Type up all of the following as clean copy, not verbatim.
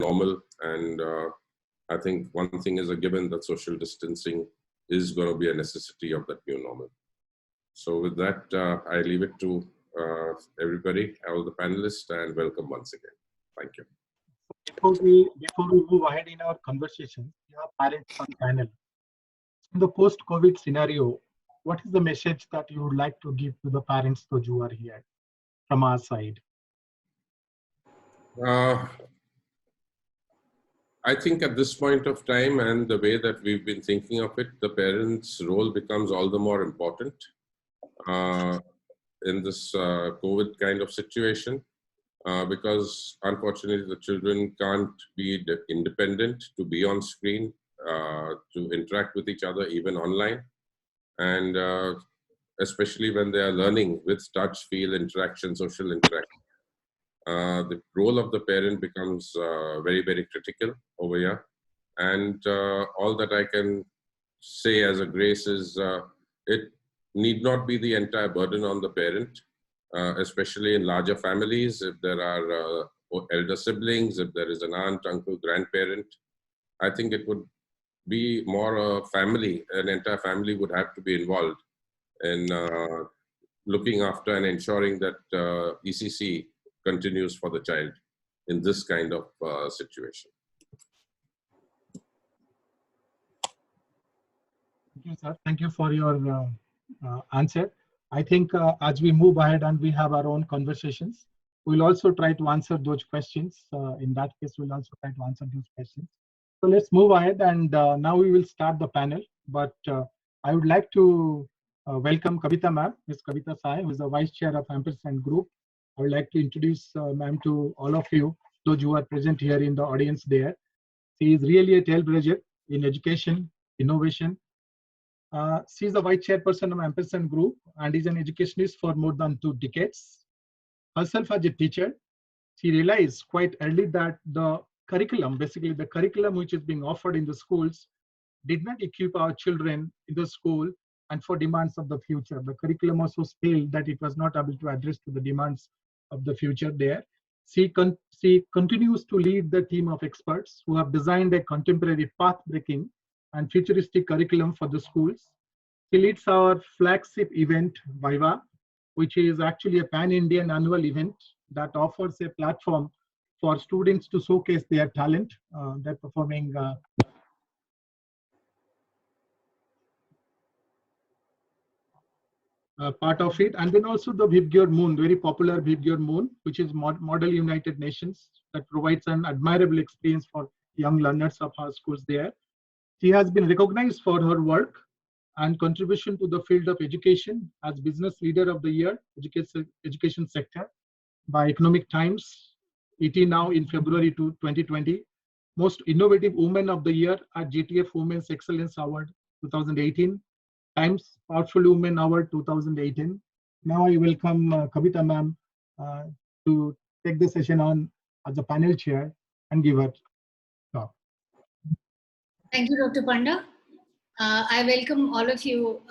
normal, and I think one thing is a given, that social distancing is going to be a necessity of that new normal. So with that, I leave it to everybody, all the panelists, and welcome once again. Thank you. Before we move ahead in our conversation, we have parents on panel. In the post-COVID scenario, what is the message that you would like to give to the parents, those who are here, from our side? I think at this point of time, and the way that we've been thinking of it, the parents' role becomes all the more important in this COVID kind of situation, because unfortunately the children can't be independent to be on screen, to interact with each other, even online. And especially when they are learning with touch, feel, interaction, social interaction. The role of the parent becomes very, very critical over here. And all that I can say as a grace is it need not be the entire burden on the parent, especially in larger families. If there are elder siblings, if there is an aunt, uncle, grandparent, I think it would be more a family, an entire family would have to be involved in looking after and ensuring that ECC continues for the child in this kind of situation. Thank you, sir. Thank you for your answer. I think as we move ahead and we have our own conversations, we'll also try to answer those questions. In that case, we'll also try to answer those questions. So let's move ahead, and now we will start the panel. But I would like to welcome Kavita ma'am, Ms. Kavita Sai, who is the Vice Chair of Ampersand Group. I would like to introduce ma'am to all of you, those who are present here in the audience there. She is really a trailblazer in education, innovation. She is the Vice Chairperson of Ampersand Group and is an educationist for more than 2 decades. Herself as a teacher, she realized quite early that the curriculum, basically the curriculum which is being offered in the schools, did not equip our children in the school and for demands of the future. The curriculum was so stale that it was not able to address to the demands of the future there. She continues to lead the team of experts who have designed a contemporary path-breaking and futuristic curriculum for the schools. She leads our flagship event, Viva, which is actually a pan-Indian annual event that offers a platform for students to showcase their talent. They're performing part of it, and then also the Vibgyor Moon, very popular Vibgyor Moon, which is Model United Nations, that provides an admirable experience for young learners of our schools there. She has been recognized for her work and contribution to the field of education as Business Leader of the Year, education sector, by Economic Times, ET Now in February 2020. Most Innovative Woman of the Year at GTF Women's Excellence Award 2018. Times Powerful Women Award 2018. Now I welcome Kavita ma'am to take the session on as the panel chair and give her talk. Thank you, Dr. Panda. I welcome all of you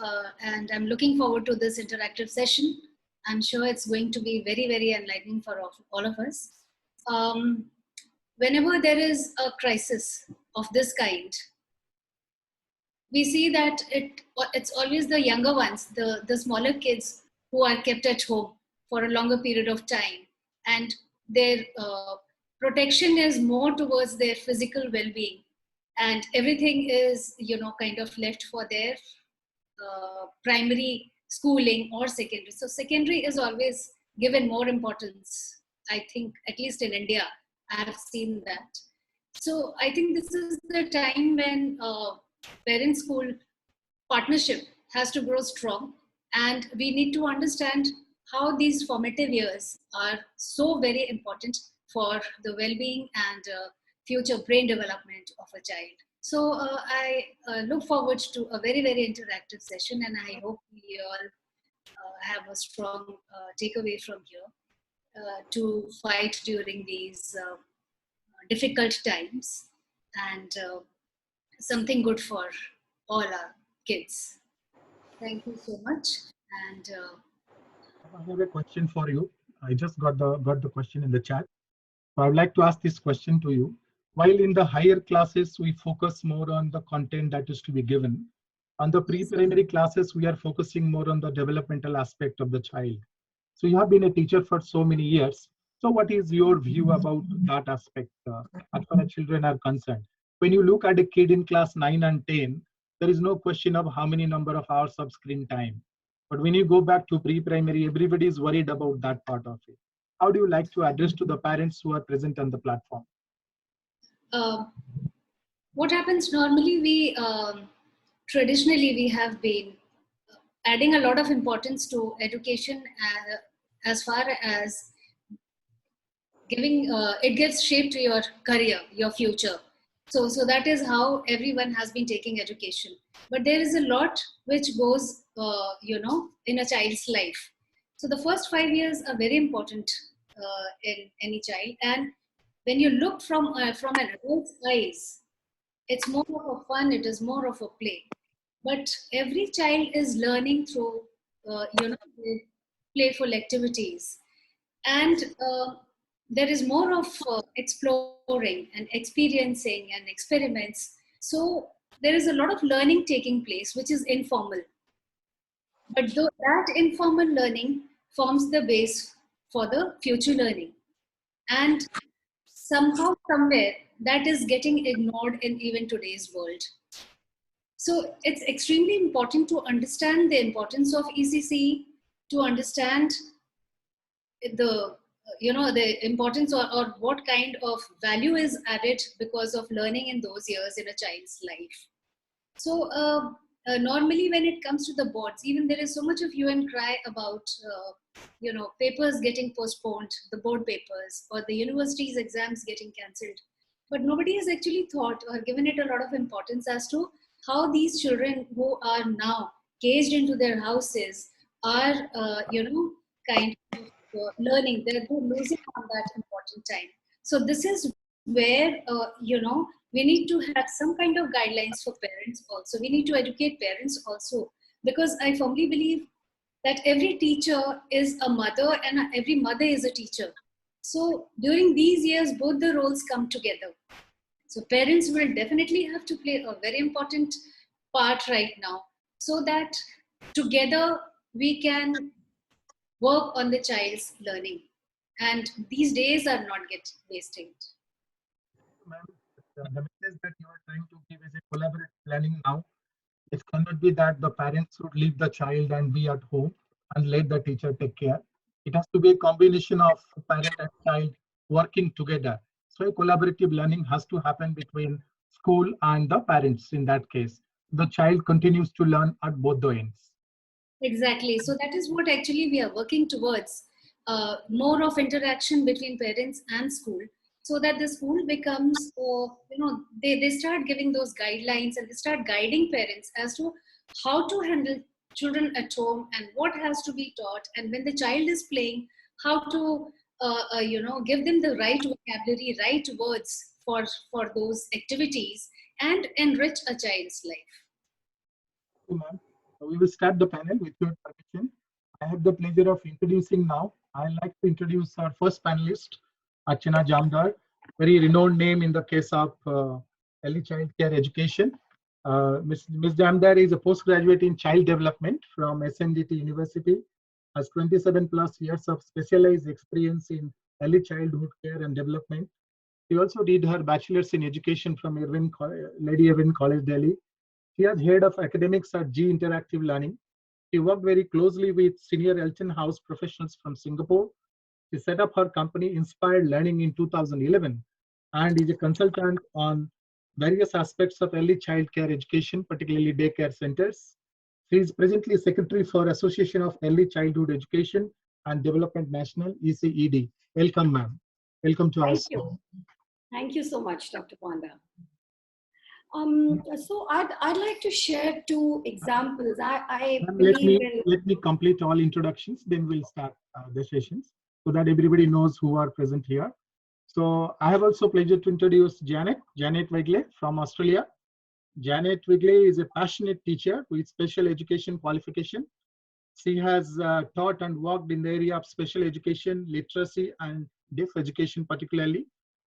and I'm looking forward to this interactive session. I'm sure it's going to be very, very enlightening for all of us. Whenever there is a crisis of this kind, we see that it's always the younger ones, the smaller kids who are kept at home for a longer period of time. And their protection is more towards their physical well-being. And everything is, kind of left for their primary schooling or secondary. So secondary is always given more importance, I think, at least in India, I have seen that. So I think this is the time when parent-school partnership has to grow strong, and we need to understand how these formative years are so very important for the well-being and future brain development of a child. So I look forward to a very, very interactive session, and I hope we all have a strong takeaway from here to fight during these difficult times, and something good for all our kids. Thank you so much. And I have a question for you. I just got the question in the chat. So I would like to ask this question to you. While in the higher classes, we focus more on the content that is to be given. On the pre-primary classes, we are focusing more on the developmental aspect of the child. So you have been a teacher for so many years. So what is your view about that aspect as far as children are concerned? When you look at a kid in class 9 and 10, there is no question of how many number of hours of screen time. But when you go back to pre-primary, everybody is worried about that part of it. How do you like to address to the parents who are present on the platform? What happens normally, traditionally we have been adding a lot of importance to education as far as giving it gives shape to your career, your future. So that is how everyone has been taking education. But there is a lot which goes, in a child's life. So the first 5 years are very important in any child. And when you look from an adult's eyes, it's more of a fun. It is more of a play. But every child is learning through, playful activities, and there is more of exploring and experiencing and experiments. So there is a lot of learning taking place, which is informal. But that informal learning forms the base for the future learning. And somehow, somewhere, that is getting ignored in even today's world. So it's extremely important to understand the importance of ECC, to understand the importance or what kind of value is added because of learning in those years in a child's life. So normally when it comes to the boards, even there is so much of hue and cry about papers getting postponed, the board papers, or the university's exams getting cancelled. But nobody has actually thought or given it a lot of importance as to how these children who are now caged into their houses are, kind of learning. They're losing on that important time. So this is where, we need to have some kind of guidelines for parents also. We need to educate parents also, because I firmly believe that every teacher is a mother and every mother is a teacher. So during these years, both the roles come together. So parents will definitely have to play a very important part right now, so that together we can work on the child's learning. And these days are not get wasted. Ma'am, the message that you are trying to give is a collaborative planning now. It cannot be that the parents would leave the child and be at home and let the teacher take care. It has to be a combination of parent and child working together. So a collaborative learning has to happen between school and the parents in that case. The child continues to learn at both the ends. Exactly. So that is what actually we are working towards, more of interaction between parents and school, so that the school becomes, they start giving those guidelines and they start guiding parents as to how to handle children at home and what has to be taught. And when the child is playing, how to, give them the right vocabulary, right words for those activities and enrich a child's life. Ma'am, we will start the panel with your permission. I have the pleasure of introducing now. I'd like to introduce our first panelist, Archana Jamdar, very renowned name in the case of early child care education. Ms. Jamdar is a postgraduate in child development from SNDT University, has 27 plus years of specialized experience in early childhood care and development. She also did her bachelor's in education from Lady Irwin College, Delhi. She is head of academics at G Interactive Learning. She worked very closely with senior Elton House professionals from Singapore. She set up her company Inspired Learning in 2011 and is a consultant on various aspects of early child care education, particularly daycare centers. She is presently Secretary for Association of Early Childhood Education and Development National, ECED. Welcome, ma'am. Welcome to us. Thank you. Thank you so much, Dr. Panda. So I'd like to share two examples. Let me complete all introductions, then we'll start the sessions so that everybody knows who are present here. So I have also pleasure to introduce Janet Wigley from Australia. Janet Wigley is a passionate teacher with special education qualification. She has taught and worked in the area of special education, literacy, and deaf education particularly.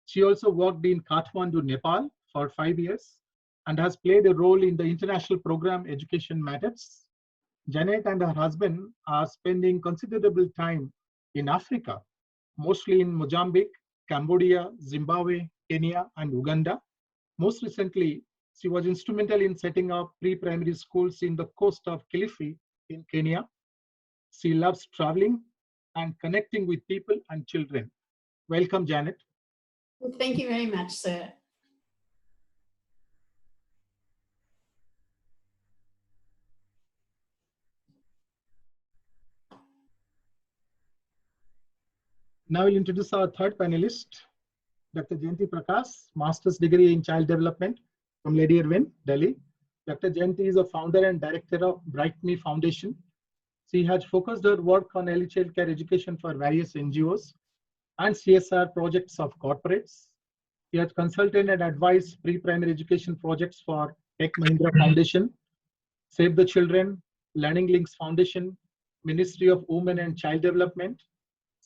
She also worked in Kathmandu, Nepal for 5 years and has played a role in the international program Education Matters. Janet and her husband are spending considerable time in Africa, mostly in Mozambique, Cambodia, Zimbabwe, Kenya, and Uganda. Most recently, she was instrumental in setting up pre-primary schools in the coast of Kilifi in Kenya. She loves traveling and connecting with people and children. Welcome, Janet. Thank you very much, sir. Now we'll introduce our third panelist, Dr. Jayanti Prakash, Master's degree in Child Development from Lady Irwin, Delhi. Dr. Jayanti is a founder and director of Bright Me Foundation. She has focused her work on early child care education for various NGOs and CSR projects of corporates. She has consulted and advised pre-primary education projects for Tech Mahindra Foundation, Save the Children, Learning Links Foundation, Ministry of Women and Child Development.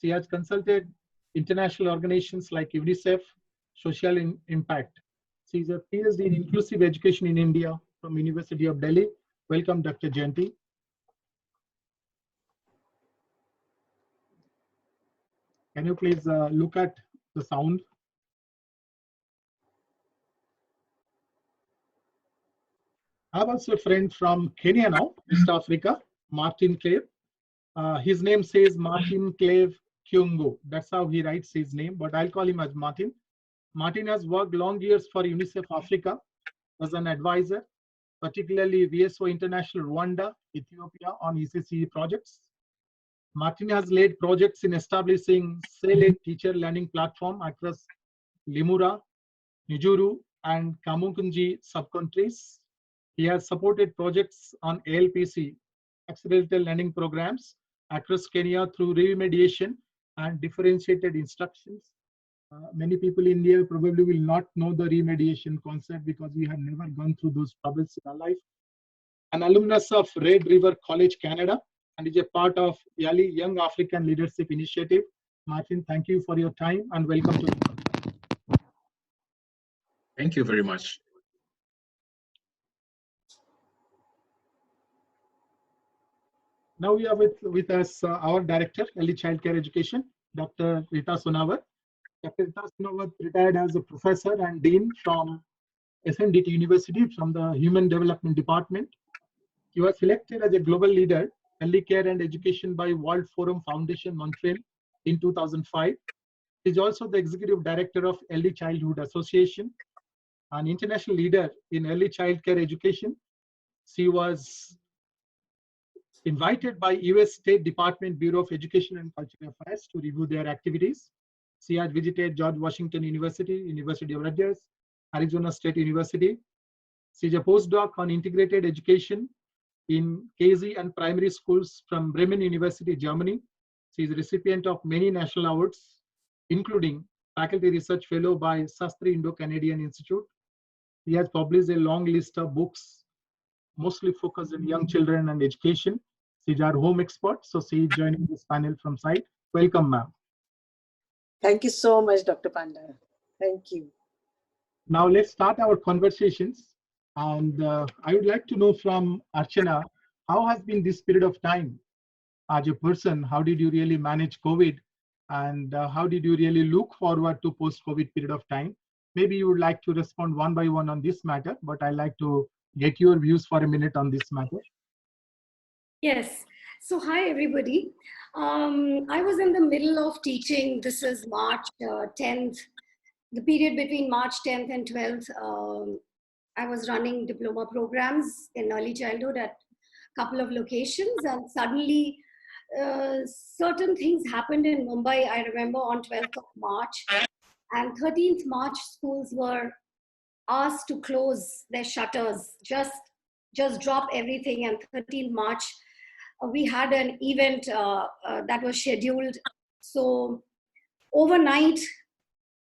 She has consulted international organizations like UNICEF, Social Impact. She is a PhD in Inclusive Education in India from University of Delhi. Welcome, Dr. Jayanti. Can you please look at the sound? I have also a friend from Kenya now, West Africa, Martin Clave. His name says Martin Clave Kyungo. That's how he writes his name, but I'll call him as Martin. Martin has worked long years for UNICEF Africa as an advisor, particularly VSO International Rwanda, Ethiopia on ECCE projects. Martin has led projects in establishing SELED teacher learning platform across Limura, Nijuru, and Kamukunji sub-countries. He has supported projects on ALPC, accelerated learning programs, across Kenya through remediation and differentiated instructions. Many people in India probably will not know the remediation concept because we have never gone through those troubles in our life. An alumnus of Red River College, Canada, and is a part of YALI Young African Leadership Initiative. Martin, thank you for your time and welcome to the conference. Thank you very much. Now we are with us our director, Early Child Care Education, Dr. Rita Sonawat. Dr. Rita Sonawat retired as a professor and dean from SNDT University from the Human Development Department. He was selected as a global leader, Early Care and Education by World Forum Foundation, Montreal in 2005. He is also the executive director of Early Childhood Association, an international leader in early child care education. She was invited by US State Department Bureau of Education and Cultural Affairs to review their activities. She has visited George Washington University, University of Rutgers, Arizona State University. She is a postdoc on integrated education in KZ and primary schools from Bremen University, Germany. She is a recipient of many national awards, including Faculty Research Fellow by Sastry Indo-Canadian Institute. She has published a long list of books, mostly focused on young children and education. She is our home expert, so she is joining this panel from site. Welcome, ma'am. Thank you so much, Dr. Panda. Thank you. Now let's start our conversations. And I would like to know from Archana, how has been this period of time as a person? How did you really manage COVID? And how did you really look forward to post-COVID period of time? Maybe you would like to respond one by one on this matter, but I'd like to get your views for a minute on this matter. Yes. So hi, everybody. I was in the middle of teaching. This is March 10th, the period between March 10th and 12th. I was running diploma programs in early childhood at a couple of locations, and suddenly certain things happened in Mumbai. I remember on 12th of March and 13th March, schools were asked to close their shutters, just drop everything. And 13th March, we had an event that was scheduled. So overnight,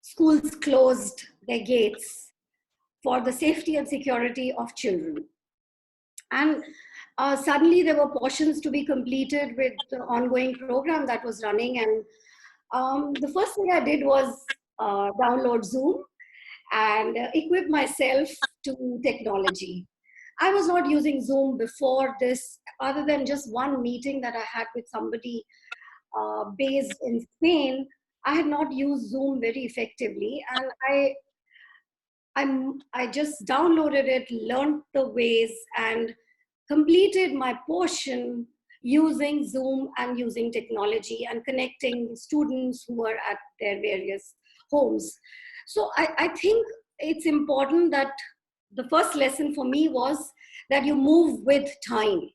schools closed their gates for the safety and security of children. And suddenly there were portions to be completed with the ongoing program that was running. And the first thing I did was download Zoom and equip myself to technology. I was not using Zoom before this, other than just one meeting that I had with somebody based in Spain. I had not used Zoom very effectively, and I just downloaded it, learned the ways, and completed my portion using Zoom and using technology and connecting students who were at their various homes. So I think it's important that the first lesson for me was that you move with time.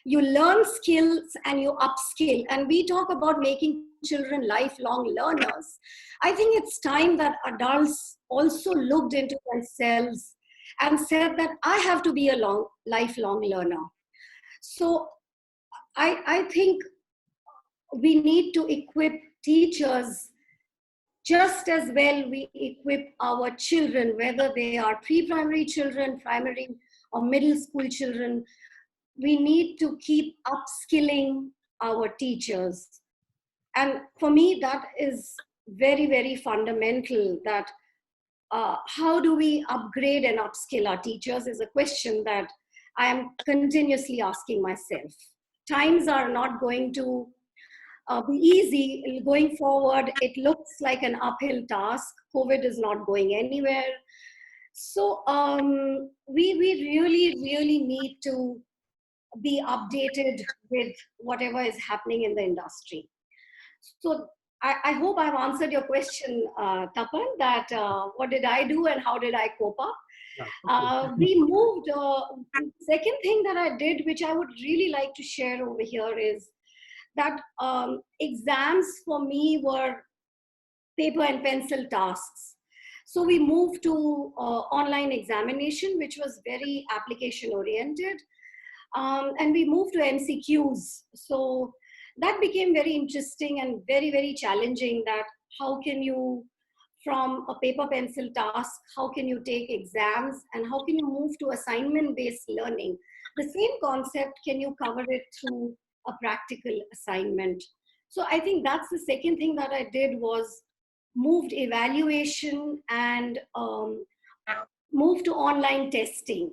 You learn skills and you upskill. And we talk about making children lifelong learners. I think it's time that adults also looked into themselves and said that I have to be a lifelong learner. So I think we need to equip teachers just as well we equip our children, whether they are pre-primary children, primary or middle school children. We need to keep upskilling our teachers. And for me, that is very, very fundamental, that how do we upgrade and upskill our teachers is a question that I am continuously asking myself. Times are not going to be easy going forward. It looks like an uphill task. COVID is not going anywhere. So we really, really need to be updated with whatever is happening in the industry. So I hope I've answered your question, Tapan, that what did I do and how did I cope up? Yeah, We moved, second thing that I did, which I would really like to share over here, is that exams for me were paper and pencil tasks. So we moved to online examination, which was very application oriented. And we moved to MCQs. So that became very interesting and very, very challenging, that how can you, from a paper pencil task, how can you take exams and how can you move to assignment-based learning? The same concept, can you cover it through a practical assignment? So I think that's the second thing that I did, was moved evaluation and moved to online testing.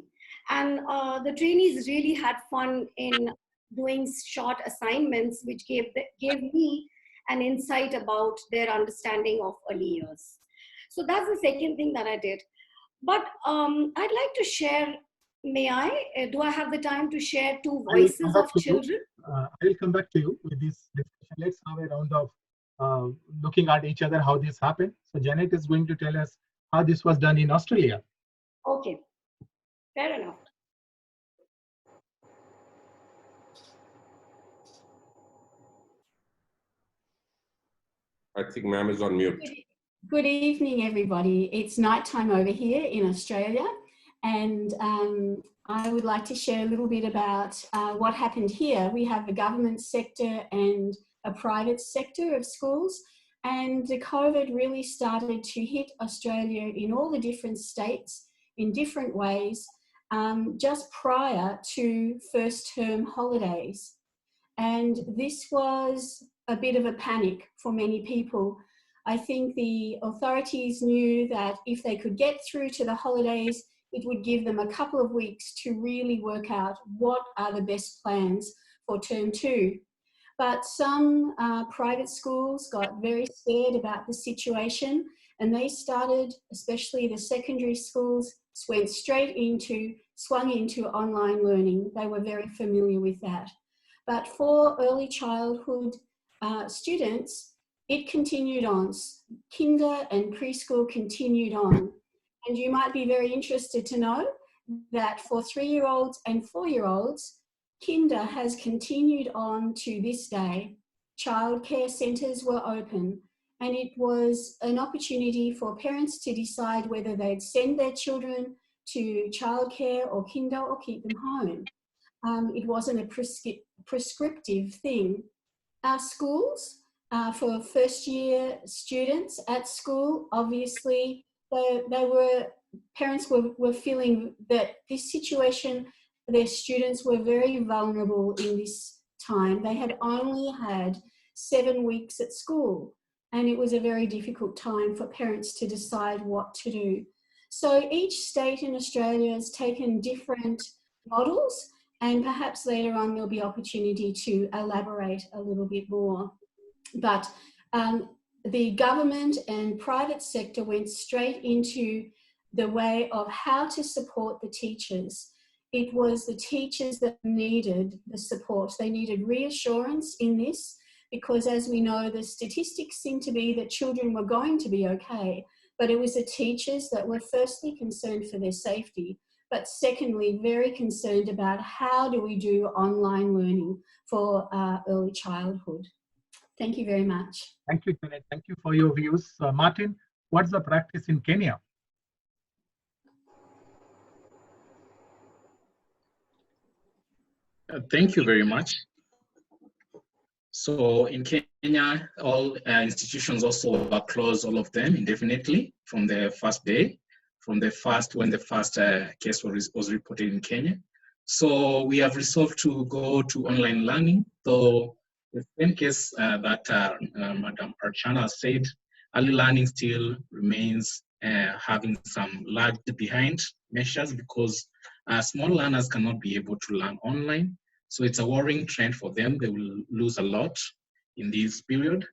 And the trainees really had fun in doing short assignments, which gave me an insight about their understanding of early years. So that's the second thing that I did. But I'd like to share, may I? Do I have the time to share two voices of children? I will come back to you with this discussion. Let's have a round of looking at each other, how this happened. So Janet is going to tell us how this was done in Australia. Okay, fair enough. I think ma'am is on mute. Good evening, everybody. It's nighttime over here in Australia, and I would like to share a little bit about what happened here. We have a government sector and a private sector of schools, and the COVID really started to hit Australia in all the different states in different ways just prior to first term holidays. And this was a bit of a panic for many people. I think the authorities knew that if they could get through to the holidays, it would give them a couple of weeks to really work out what are the best plans for term 2. But some private schools got very scared about the situation, and they started, especially the secondary schools, swung into online learning. They were very familiar with that. But for early childhood students, it continued on. Kinder and preschool continued on. And you might be very interested to know that for 3-year-olds and 4-year-olds, Kinder has continued on to this day. Childcare centres were open, and it was an opportunity for parents to decide whether they'd send their children to childcare or Kinder or keep them home. It wasn't a prescriptive thing. Our schools, for first-year students at school, obviously, parents were feeling that this situation, their students were very vulnerable in this time. They had only had 7 weeks at school, and it was a very difficult time for parents to decide what to do. So each state in Australia has taken different models, and perhaps later on there'll be opportunity to elaborate a little bit more. But the government and private sector went straight into the way of how to support the teachers. It was the teachers that needed the support. They needed reassurance in this, because as we know, the statistics seem to be that children were going to be okay, but it was the teachers that were firstly concerned for their safety, but secondly, very concerned about how do we do online learning for early childhood. Thank you very much. Thank you, Janet. Thank you for your views. Martin, what's the practice in Kenya? Thank you very much. So in Kenya, all institutions also were closed, all of them indefinitely from the first day, when the first case was reported in Kenya. So we have resolved to go to online learning. So the same case that Madam Archana said, early learning still remains having some lagged behind measures, because small learners cannot be able to learn online. So it's a worrying trend for them. They will lose a lot in this period.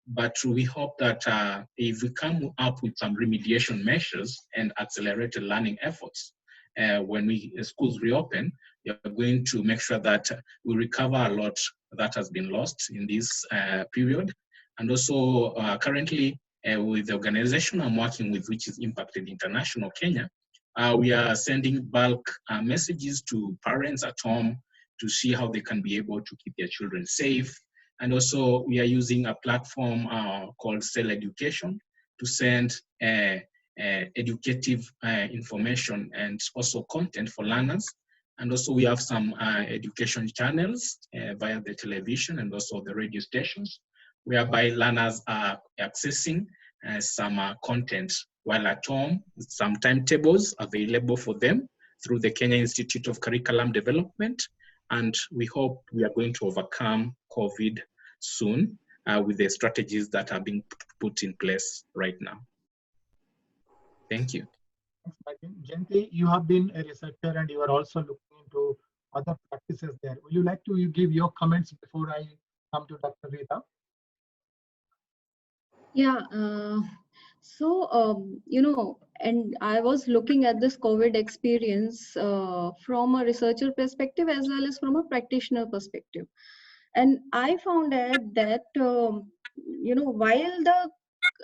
But we hope that if we come up with some remediation measures and accelerated learning efforts, when schools reopen, we are going to make sure that we recover a lot that has been lost in this period. And also currently with the organization I'm working with, which is Impacted International Kenya, we are sending bulk messages to parents at home to see how they can be able to keep their children safe. And also we are using a platform called Cell Education to send educative information and also content for learners. And also we have some education channels via the television and also the radio stations, whereby learners are accessing some content while at home, some timetables available for them through the Kenya Institute of Curriculum Development. And we hope we are going to overcome COVID soon with the strategies that are being put in place right now. Thank you. Thanks, Martin. Jayanti, you have been a researcher and you are also looking into other practices there. Would you like to give your comments before I come to Dr. Rita? Yeah, you know, and I was looking at this COVID experience from a researcher perspective as well as from a practitioner perspective. And I found out that, you know, while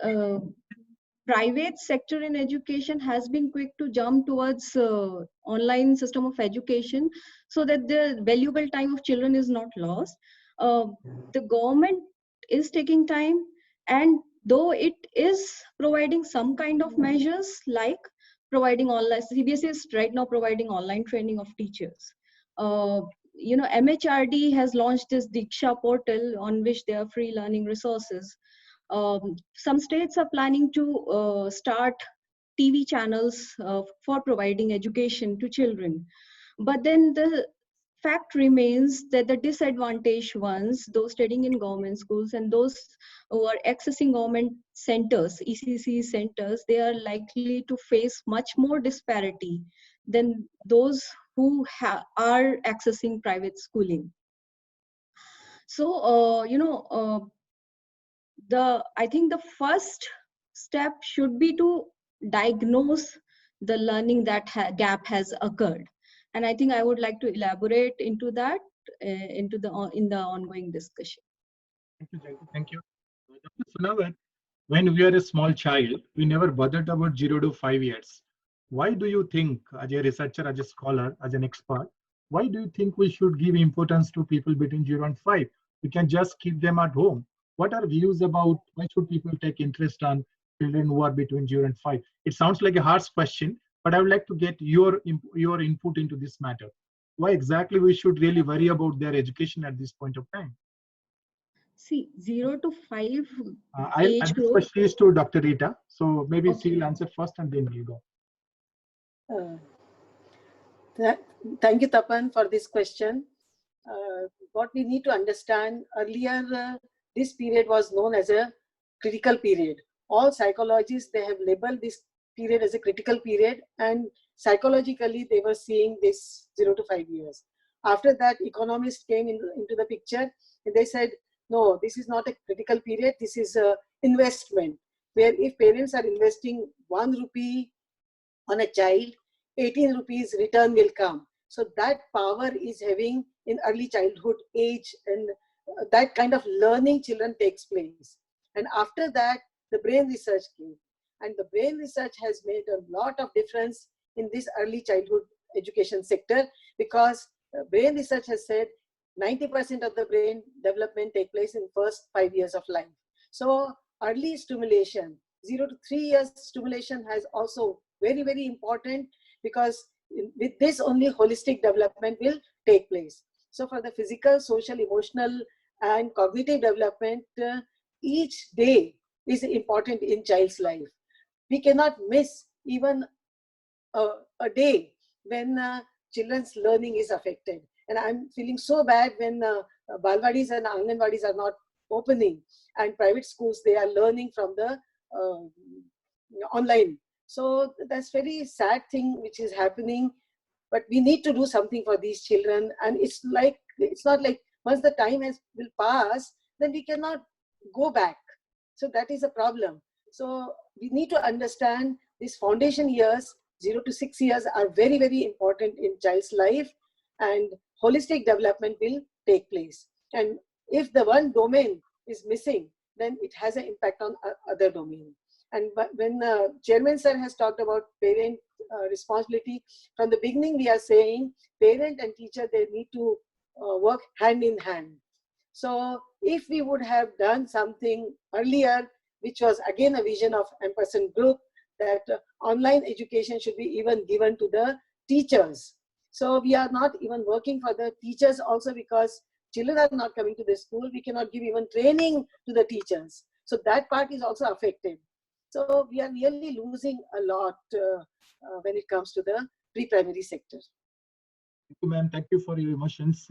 the private sector in education has been quick to jump towards online system of education so that the valuable time of children is not lost, the government is taking time, and though it is providing some kind of measures like providing online, CBSE is right now providing online training of teachers. You know, MHRD has launched this Diksha portal on which there are free learning resources. Some states are planning to start TV channels for providing education to children. But then the fact remains that the disadvantaged ones, those studying in government schools and those who are accessing government centers, ECC centers, they are likely to face much more disparity than those who are accessing private schooling. So, you know, I think the first step should be to diagnose the learning that gap has occurred. And I think I would like to elaborate into that in the ongoing discussion. Thank you, Jayanti. Thank you. Dr. Sunawat, when we are a small child, we never bothered about 0 to 5 years. Why do you think, as a researcher, as a scholar, as an expert, why do you think we should give importance to people between 0 and 5? We can just keep them at home. What are views about why should people take interest on children who are between 0 and 5? It sounds like a harsh question, but I would like to get your input into this matter. Why exactly we should really worry about their education at this point of time? See, 0 to 5 this question is to Dr. Rita. So maybe she'll answer first and then we'll go. Thank you, Tapan, for this question. What we need to understand, earlier this period was known as a critical period. All psychologists, they have labeled this period as a critical period, and psychologically they were seeing this 0 to 5 years. After that, economists came into the picture, and they said, no, this is not a critical period, this is a investment, where if parents are investing 1 rupee on a child, 18 rupees return will come. So that power is having in early childhood age, and that kind of learning children takes place. And after that, the brain research came. And the brain research has made a lot of difference in this early childhood education sector, because brain research has said 90% of the brain development take place in first 5 years of life. So early stimulation, 0 to 3 years stimulation has also very, very important, because with this only holistic development will take place. So for the physical, social, emotional, and cognitive development, each day is important in child's life. We cannot miss even a day when children's learning is affected. And I'm feeling so bad when Balwadis and Anganwadis are not opening, and private schools, they are learning from the online. So that's very sad thing which is happening, but we need to do something for these children. And it's not like once the time will pass, then we cannot go back. So that is a problem. So we need to understand these foundation years, 0 to 6 years, are very, very important in child's life, and holistic development will take place. And if the one domain is missing, then it has an impact on other domain. And when Chairman Sir has talked about parent responsibility, from the beginning we are saying parent and teacher, they need to work hand in hand. So if we would have done something earlier, which was again a vision of Ampersand Group, that online education should be even given to the teachers. So we are not even working for the teachers also, because children are not coming to the school. We cannot give even training to the teachers. So that part is also affected. So we are really losing a lot when it comes to the pre-primary sector. Thank you, ma'am. Thank you for your emotions.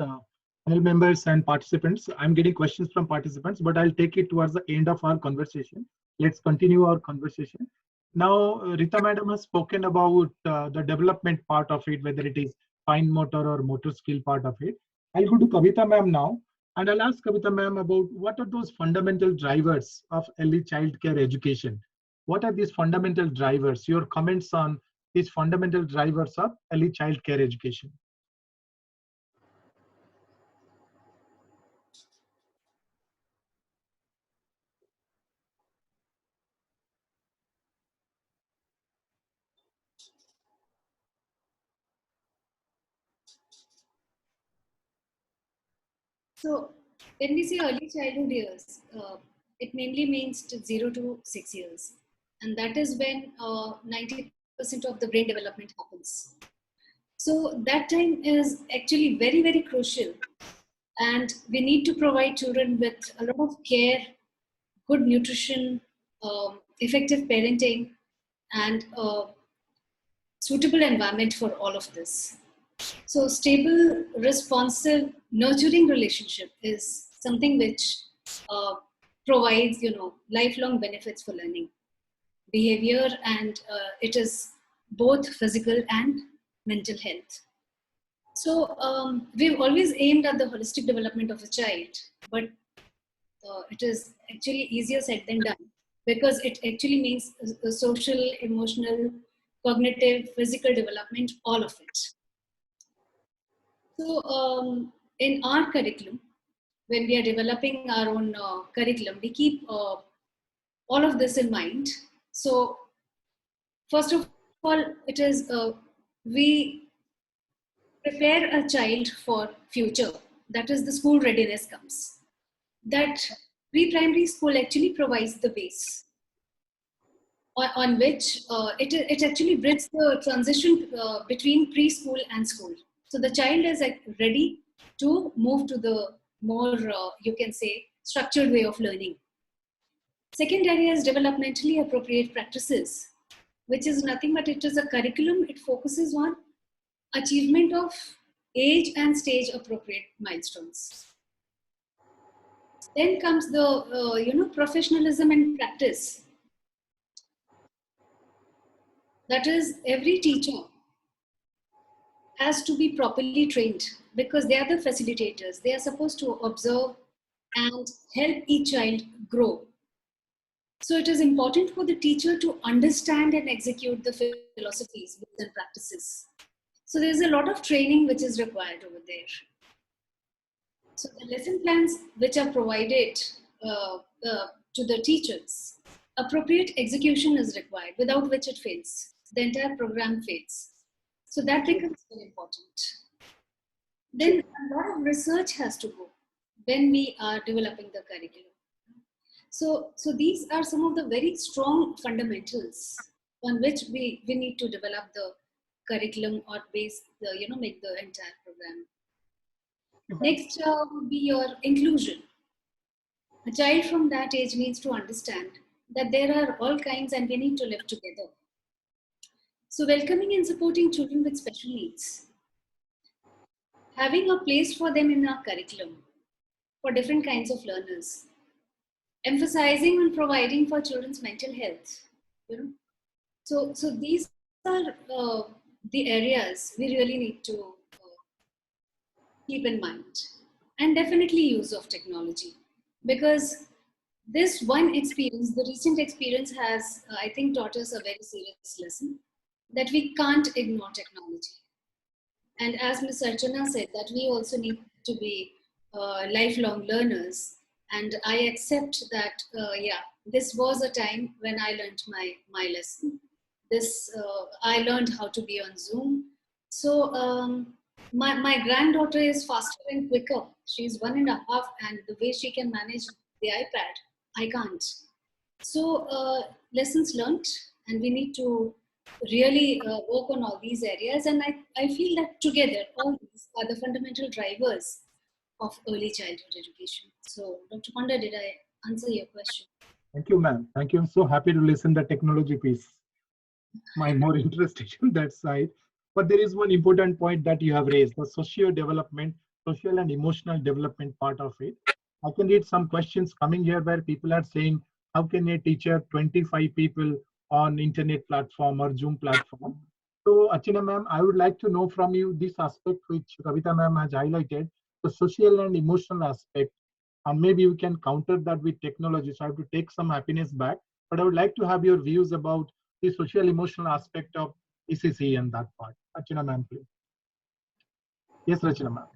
Panel members and participants, I'm getting questions from participants, but I'll take it towards the end of our conversation. Let's continue our conversation. Now, Rita madam has spoken about the development part of it, whether it is fine motor or motor skill part of it. I'll go to Kavita ma'am now, and I'll ask Kavita ma'am about what are those fundamental drivers of early child care education. What are these fundamental drivers? Your comments on these fundamental drivers of early child care education. So when we say early childhood years, it mainly means 0 to 6 years. And that is when 90% of the brain development happens. So that time is actually very, very crucial. And we need to provide children with a lot of care, good nutrition, effective parenting, and suitable environment for all of this. So stable, responsive, nurturing relationship is something which provides, lifelong benefits for learning behavior, and it is both physical and mental health. So we've always aimed at the holistic development of a child, but it is actually easier said than done, because it actually means social, emotional, cognitive, physical development, all of it. So in our curriculum, when we are developing our own curriculum, we keep all of this in mind. So first of all, it is we prepare a child for future. That is, the school readiness comes. That pre-primary school actually provides the base on which it actually bridges the transition between preschool and school. So the child is ready to move to the more, you can say, structured way of learning. Second area is developmentally appropriate practices, which is nothing but it is a curriculum. It focuses on achievement of age and stage appropriate milestones. Then comes the professionalism and practice. That is, every teacher has to be properly trained because they are the facilitators. They are supposed to observe and help each child grow. So it is important for the teacher to understand and execute the philosophies and practices. So there's a lot of training which is required over there. So the lesson plans which are provided to the teachers, appropriate execution is required, without which it fails. The entire program fails. So that becomes very important. Then a lot of research has to go when we are developing the curriculum. So these are some of the very strong fundamentals on which we need to develop the curriculum or base the, make the entire program. Next would be your inclusion. A child from that age needs to understand that there are all kinds and we need to live together. So welcoming and supporting children with special needs. Having a place for them in our curriculum for different kinds of learners. Emphasizing on providing for children's mental health. So these are the areas we really need to keep in mind. And definitely use of technology. Because this one experience, the recent experience has, I think, taught us a very serious lesson that we can't ignore technology. And as Ms. Archana said, that we also need to be lifelong learners. And I accept that, this was a time when I learned my lesson. I learned how to be on Zoom. So my granddaughter is faster and quicker. She's 1.5, and the way she can manage the iPad, I can't. So lessons learned, and we need to really work on all these areas. And I feel that together, all these are the fundamental drivers of early childhood education. So Dr. Panda, did I answer your question? Thank you, ma'am. Thank you. I'm so happy to listen to the technology piece. I'm more interested in that side. But there is one important point that you have raised, the social and emotional development part of it. I can read some questions coming here where people are saying, how can a teacher 25 people on internet platform or Zoom platform? So Archana ma'am, I would like to know from you this aspect which Kavita ma'am has highlighted, the social and emotional aspect, and maybe you can counter that with technology. So I have to take some happiness back, but I would like to have your views about the social emotional aspect of ECC and that part. Archana ma'am, please. Yes, Archana ma'am.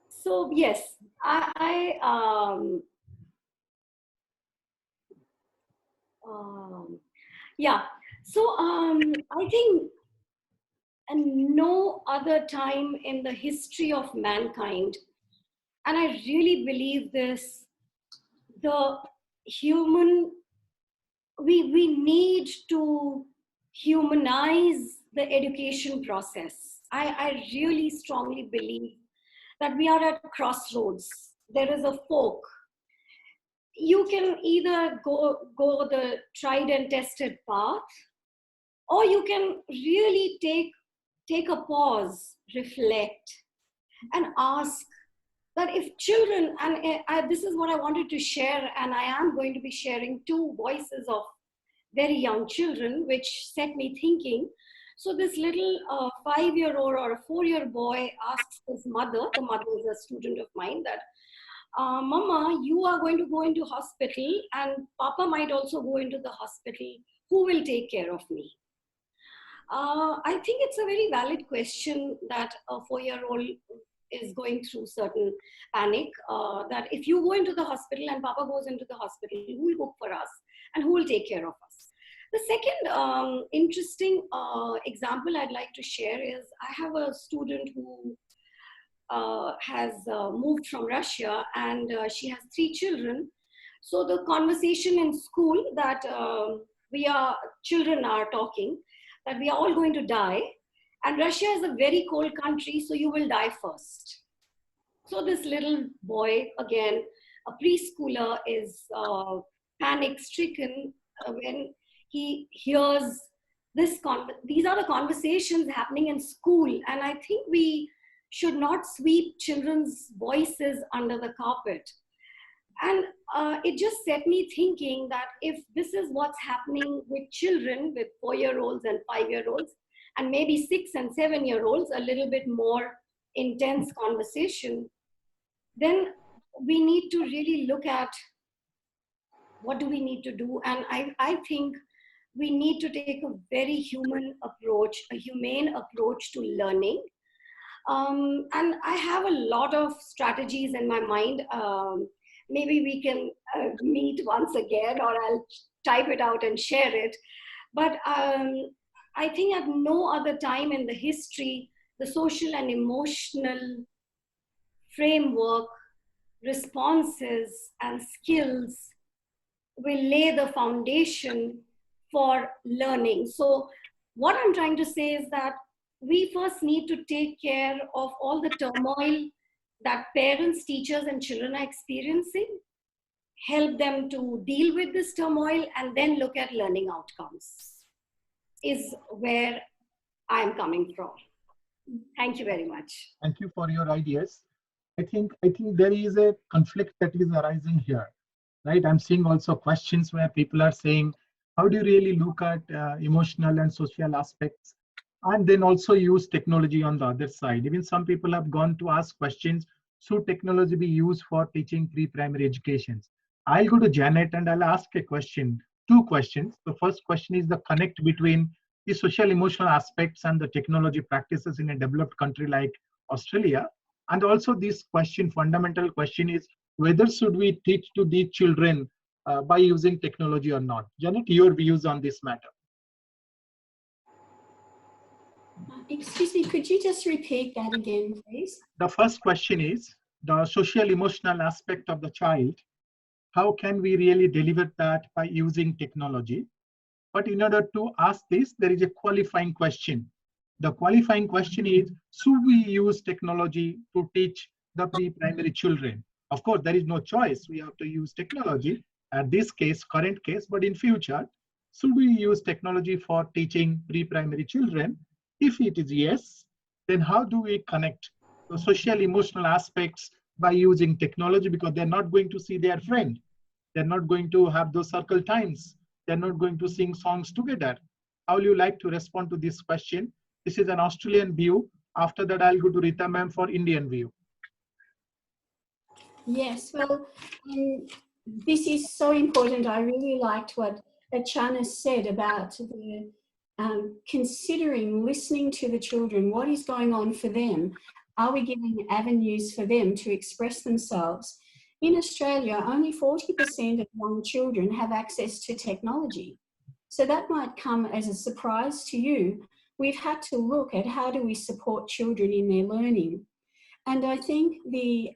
So yes, yeah. So I think no other time in the history of mankind, and I really believe this, the human, we need to humanize the education process. I really strongly believe that we are at crossroads. There is a fork. You can either go the tried and tested path, or you can really take a pause, reflect, and ask that if children, and this is what I wanted to share, and I am going to be sharing 2 voices of very young children, which set me thinking. So this little 5-year-old or a 4-year-old boy asks his mother, the mother is a student of mine, that, Mama, you are going to go into hospital and Papa might also go into the hospital. Who will take care of me? I think it's a very valid question that a 4-year-old is going through certain panic, that if you go into the hospital and Papa goes into the hospital, who will cook for us and who will take care of us? The second interesting example I'd like to share is I have a student who has moved from Russia, and she has 3 children. So the conversation in school that children are talking, that we are all going to die, and Russia is a very cold country, so you will die first. So this little boy, again, a preschooler, is panic-stricken when he hears these are the conversations happening in school. And I think we should not sweep children's voices under the carpet. And it just set me thinking that if this is what's happening with children, with 4-year-olds and 5-year-olds, and maybe 6 and 7-year-olds, a little bit more intense conversation, then we need to really look at what do we need to do. And I think we need to take a very human approach, a humane approach to learning. And I have a lot of strategies in my mind. Maybe we can meet once again, or I'll type it out and share it. But I think at no other time in the history, the social and emotional framework, responses, and skills will lay the foundation for learning. So what I'm trying to say is that we first need to take care of all the turmoil that parents, teachers, and children are experiencing, help them to deal with this turmoil, and then look at learning outcomes, is where I'm coming from. Thank you very much. Thank you for your ideas. I think there is a conflict that is arising here, right? I'm seeing also questions where people are saying, how do you really look at emotional and social aspects, and then also use technology on the other side? Even some people have gone to ask questions, should technology be used for teaching pre-primary education? I'll go to Janet and I'll ask a question, 2 questions. The first question is the connect between the social emotional aspects and the technology practices in a developed country like Australia. And also this question, fundamental question, is whether should we teach to these children by using technology or not? Janet, your views on this matter. Excuse me, could you just repeat that again, please? The first question is the social emotional aspect of the child. How can we really deliver that by using technology? But in order to ask this, there is a qualifying question. The qualifying question is, should we use technology to teach the pre-primary children? Of course, there is no choice. We have to use technology at this case, current case, but in future, should we use technology for teaching pre-primary children? If it is yes, then how do we connect the social emotional aspects by using technology? Because they're not going to see their friend. They're not going to have those circle times. They're not going to sing songs together. How will you like to respond to this question? This is an Australian view. After that, I'll go to Rita ma'am for Indian view. Yes, well, this is so important. I really liked what Achana said about the considering listening to the children. What is going on for them? Are we giving avenues for them to express themselves? In Australia, only 40% of young children have access to technology. So that might come as a surprise to you. We've had to look at how do we support children in their learning. And I think the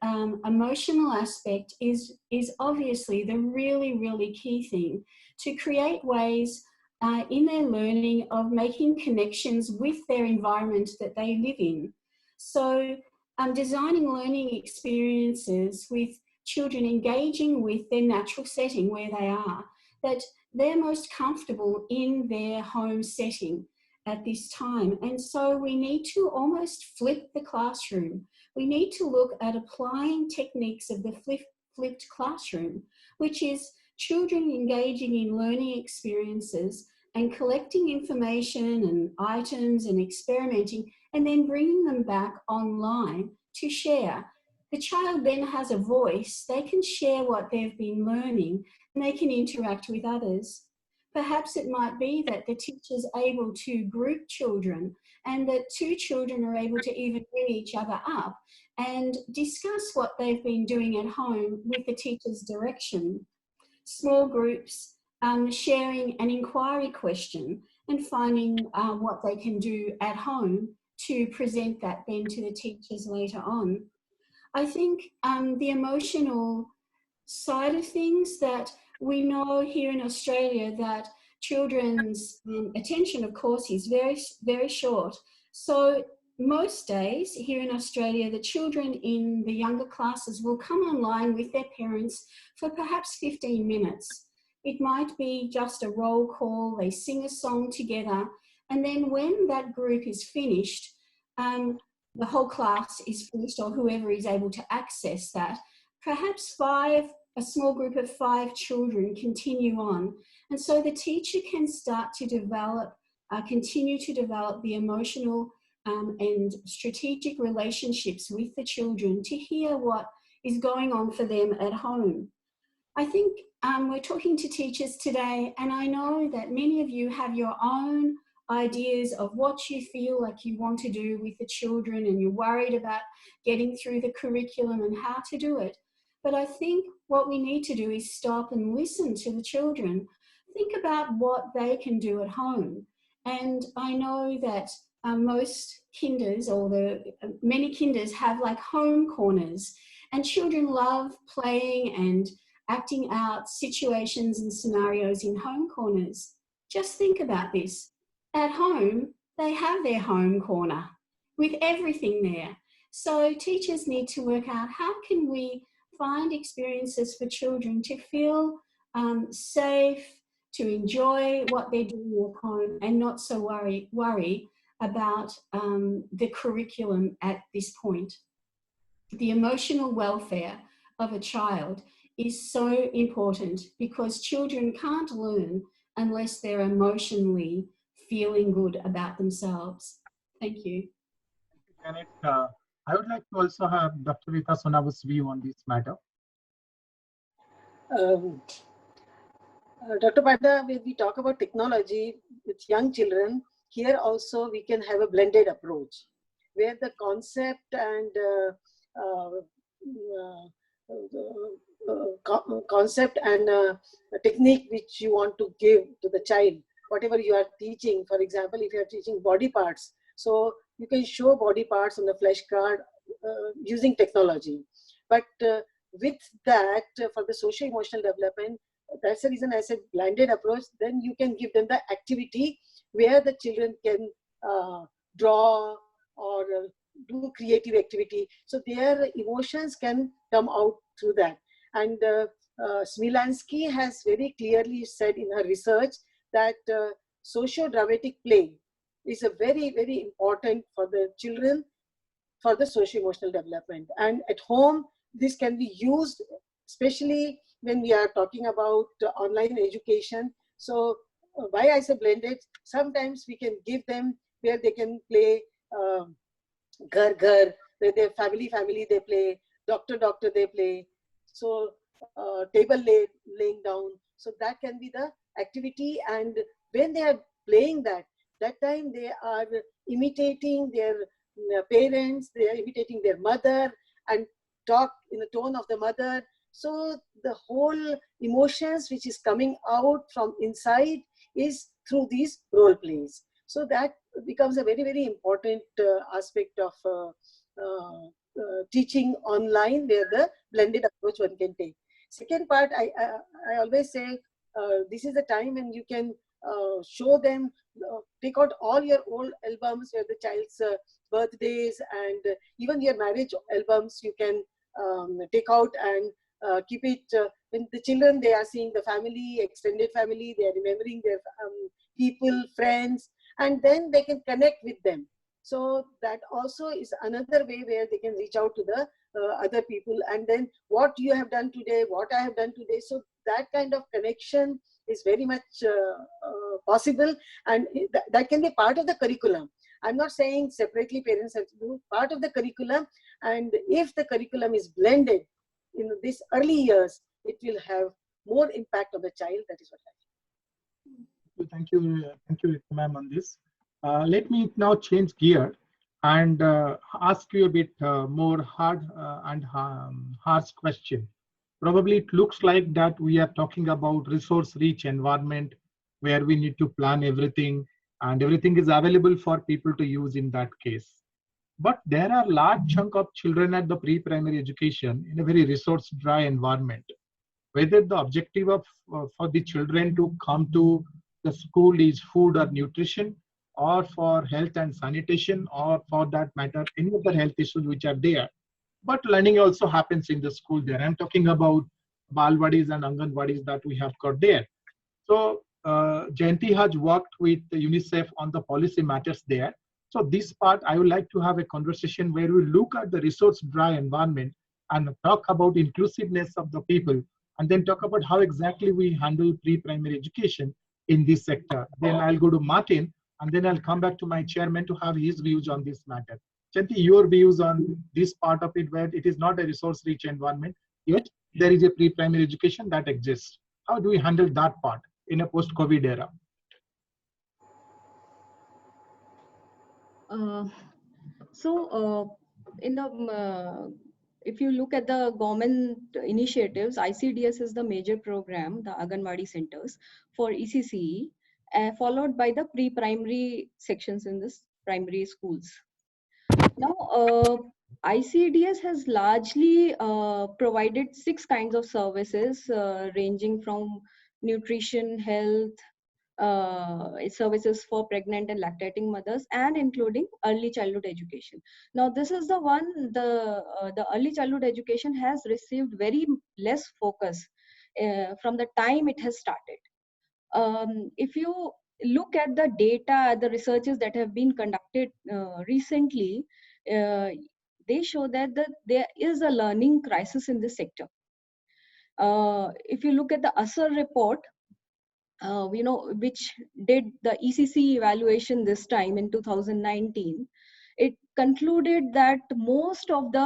emotional aspect is obviously the really, really key thing, to create ways in their learning of making connections with their environment that they live in. So designing learning experiences with children engaging with their natural setting where they are, that they're most comfortable in their home setting at this time. And so we need to almost flip the classroom. We need to look at applying techniques of the flipped classroom, which is children engaging in learning experiences and collecting information and items and experimenting, and then bringing them back online to share. The child then has a voice. They can share what they've been learning, and they can interact with others. Perhaps it might be that the teacher's able to group children, and that 2 children are able to even bring each other up and discuss what they've been doing at home with the teacher's direction. Small groups sharing an inquiry question and finding what they can do at home to present that then to the teachers later on. I think the emotional side of things, that we know here in Australia that children's attention, of course, is very, very short. So most days here in Australia, the children in the younger classes will come online with their parents for perhaps 15 minutes. It might be just a roll call, they sing a song together, and then when that group is finished, the whole class is finished or whoever is able to access that, perhaps a small group of 5 children continue on. And so the teacher can start to develop, continue to develop the emotional and strategic relationships with the children to hear what is going on for them at home. I think we're talking to teachers today, and I know that many of you have your own ideas of what you feel like you want to do with the children, and you're worried about getting through the curriculum and how to do it. But I think what we need to do is stop and listen to the children. Think about what they can do at home. And I know that most kinders, or many kinders, have like home corners, and children love playing and acting out situations and scenarios in home corners. Just think about this. At home, they have their home corner with everything there. So teachers need to work out, how can we find experiences for children to feel safe, to enjoy what they're doing at home, and not so worry about the curriculum at this point. The emotional welfare of a child is so important, because children can't learn unless they're emotionally feeling good about themselves. Thank you. Janet, I would like to also have Dr. Rita Sonav's view on this matter. Dr. Pada, when we talk about technology with young children, here also we can have a blended approach, where the concept and technique which you want to give to the child, whatever you are teaching. For example, if you are teaching body parts, so you can show body parts on the flashcard using technology. But with that, for the socio-emotional development, that's the reason I said blended approach. Then you can give them the activity where the children can draw or do creative activity, so their emotions can come out through that. And Smilansky has very clearly said in her research that socio-dramatic play is a very, very important for the children for the socio-emotional development. And at home, this can be used, especially when we are talking about online education. So why I say blended, sometimes we can give them where they can play Ghar Ghar, where their family they play, doctor they play, so table laying down. So that can be the activity, and when they are playing that time they are imitating their parents, they are imitating their mother and talk in the tone of the mother. So the whole emotions which is coming out from inside is through these role plays. So that becomes a very, very important aspect of teaching online, where the blended approach one can take. Second part, I always say this is the time when you can show them, take out all your old albums where the child's birthdays and even your marriage albums you can take out and keep it. When the children, they are seeing the family, extended family, they are remembering their people, friends, and then they can connect with them. So that also is another way where they can reach out to the other people, and then what you have done today, what I have done today. So that kind of connection is very much possible, and that can be part of the curriculum. I'm not saying separately parents have to do part of the curriculum, and if the curriculum is blended in these early years, it will have more impact on the child. That is what I think. Thank you, ma'am, on this. Let me now change gear and ask you a bit more hard and harsh question. Probably it looks like that we are talking about resource-rich environment where we need to plan everything and everything is available for people to use in that case. But there are large chunk of children at the pre-primary education in a very resource-dry environment. Whether the objective of for the children to come to the school is food or nutrition, or for health and sanitation, or for that matter, any other health issues which are there. But learning also happens in the school there. I'm talking about Balwadis and Anganwadis that we have got there. So Jayanti has worked with UNICEF on the policy matters there. So this part, I would like to have a conversation where we look at the resource dry environment and talk about inclusiveness of the people, and then talk about how exactly we handle pre-primary education in this sector. Then I'll go to Martin, and then I'll come back to my chairman to have his views on this matter. Chanti, your views on this part of it, where it is not a resource-rich environment, yet there is a pre-primary education that exists. How do we handle that part in a post-COVID era? In the if you look at the government initiatives, ICDS is the major program, the Anganwadi centers for ECCE, followed by the pre-primary sections in this primary schools. Now, ICDS has largely provided 6 kinds of services ranging from nutrition, health, services for pregnant and lactating mothers, and including early childhood education. Now, this is the one, the early childhood education has received very less focus from the time it has started. If you look at the data, the researches that have been conducted recently, they show that there is a learning crisis in this sector. If you look at the ASER report, which did the ECC evaluation this time in 2019, it concluded that most of the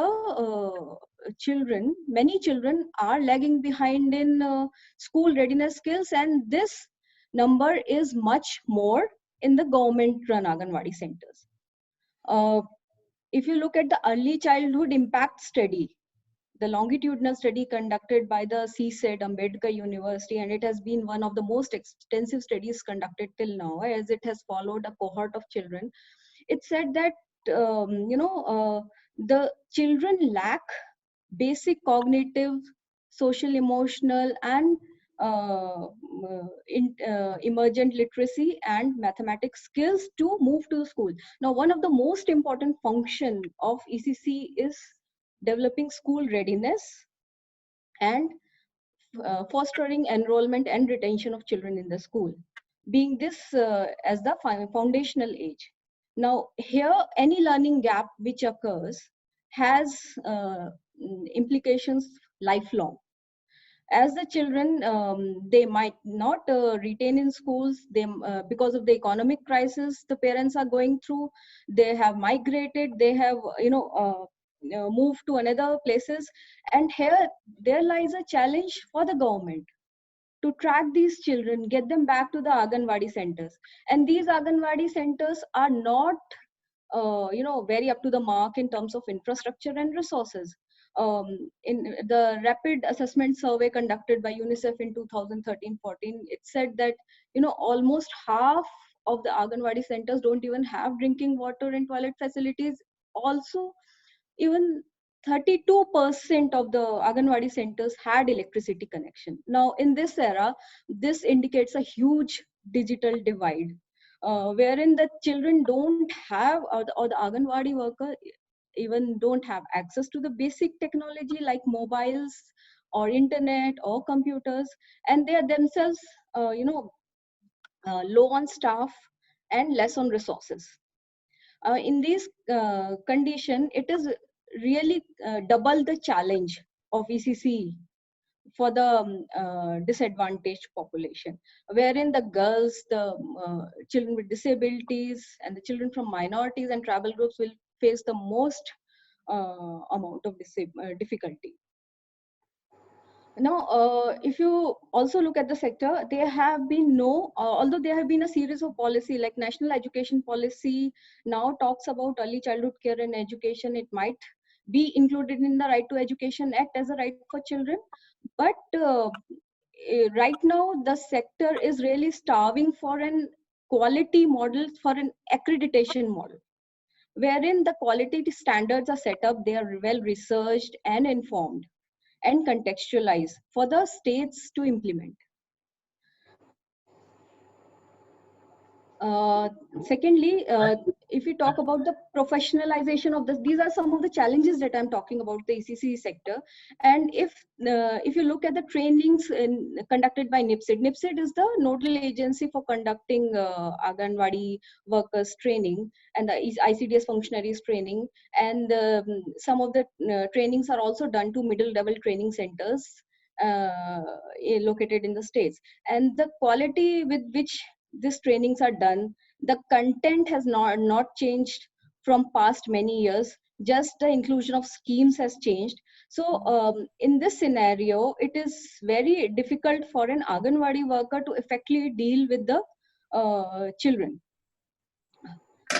many children are lagging behind in school readiness skills, and this number is much more in the government-run Anganwadi centers. If you look at the early childhood impact study, the longitudinal study conducted by the CSED, Ambedkar University, and it has been one of the most extensive studies conducted till now, as it has followed a cohort of children. It said that the children lack basic cognitive, social, emotional, and emergent literacy and mathematics skills to move to school. Now, one of the most important function of ECC is developing school readiness and fostering enrollment and retention of children in the school, being this as the foundational age. Now, here, any learning gap which occurs has implications lifelong. As the children, they might not retain in schools, because of the economic crisis the parents are going through. They have migrated, they have moved to another places, and here there lies a challenge for the government to track these children, get them back to the Anganwadi centers. And these Anganwadi centers are not very up to the mark in terms of infrastructure and resources. In the rapid assessment survey conducted by UNICEF in 2013-14, it said that almost half of the Anganwadi centers don't even have drinking water and toilet facilities. Also, even 32% of the Anganwadi centers had electricity connection. Now, in this era, this indicates a huge digital divide, wherein the children don't have, or the Anganwadi worker even don't have access to the basic technology like mobiles or internet or computers, and they are themselves low on staff and less on resources. In this condition, it is really double the challenge of ECC for the disadvantaged population, wherein the girls, the children with disabilities, and the children from minorities and tribal groups will face the most amount of difficulty. Now, if you also look at the sector, there have been although there have been a series of policy like National Education Policy now talks about early childhood care and education. It might be included in the Right to Education Act as a right for children. But right now, the sector is really starving for an quality model, for an accreditation model, wherein the quality standards are set up, they are well researched and informed and contextualized for the states to implement. Secondly, if we talk about the professionalization of this, these are some of the challenges that I'm talking about the ECC sector. And if you look at the trainings conducted by NIPSID, NIPSID is the nodal agency for conducting Anganwadi workers training and the ICDS functionaries training. And some of the trainings are also done to middle level training centers located in the states. And the quality with which these trainings are done, the content has not changed from past many years, just the inclusion of schemes has changed. So in this scenario, it is very difficult for an Anganwadi worker to effectively deal with the children.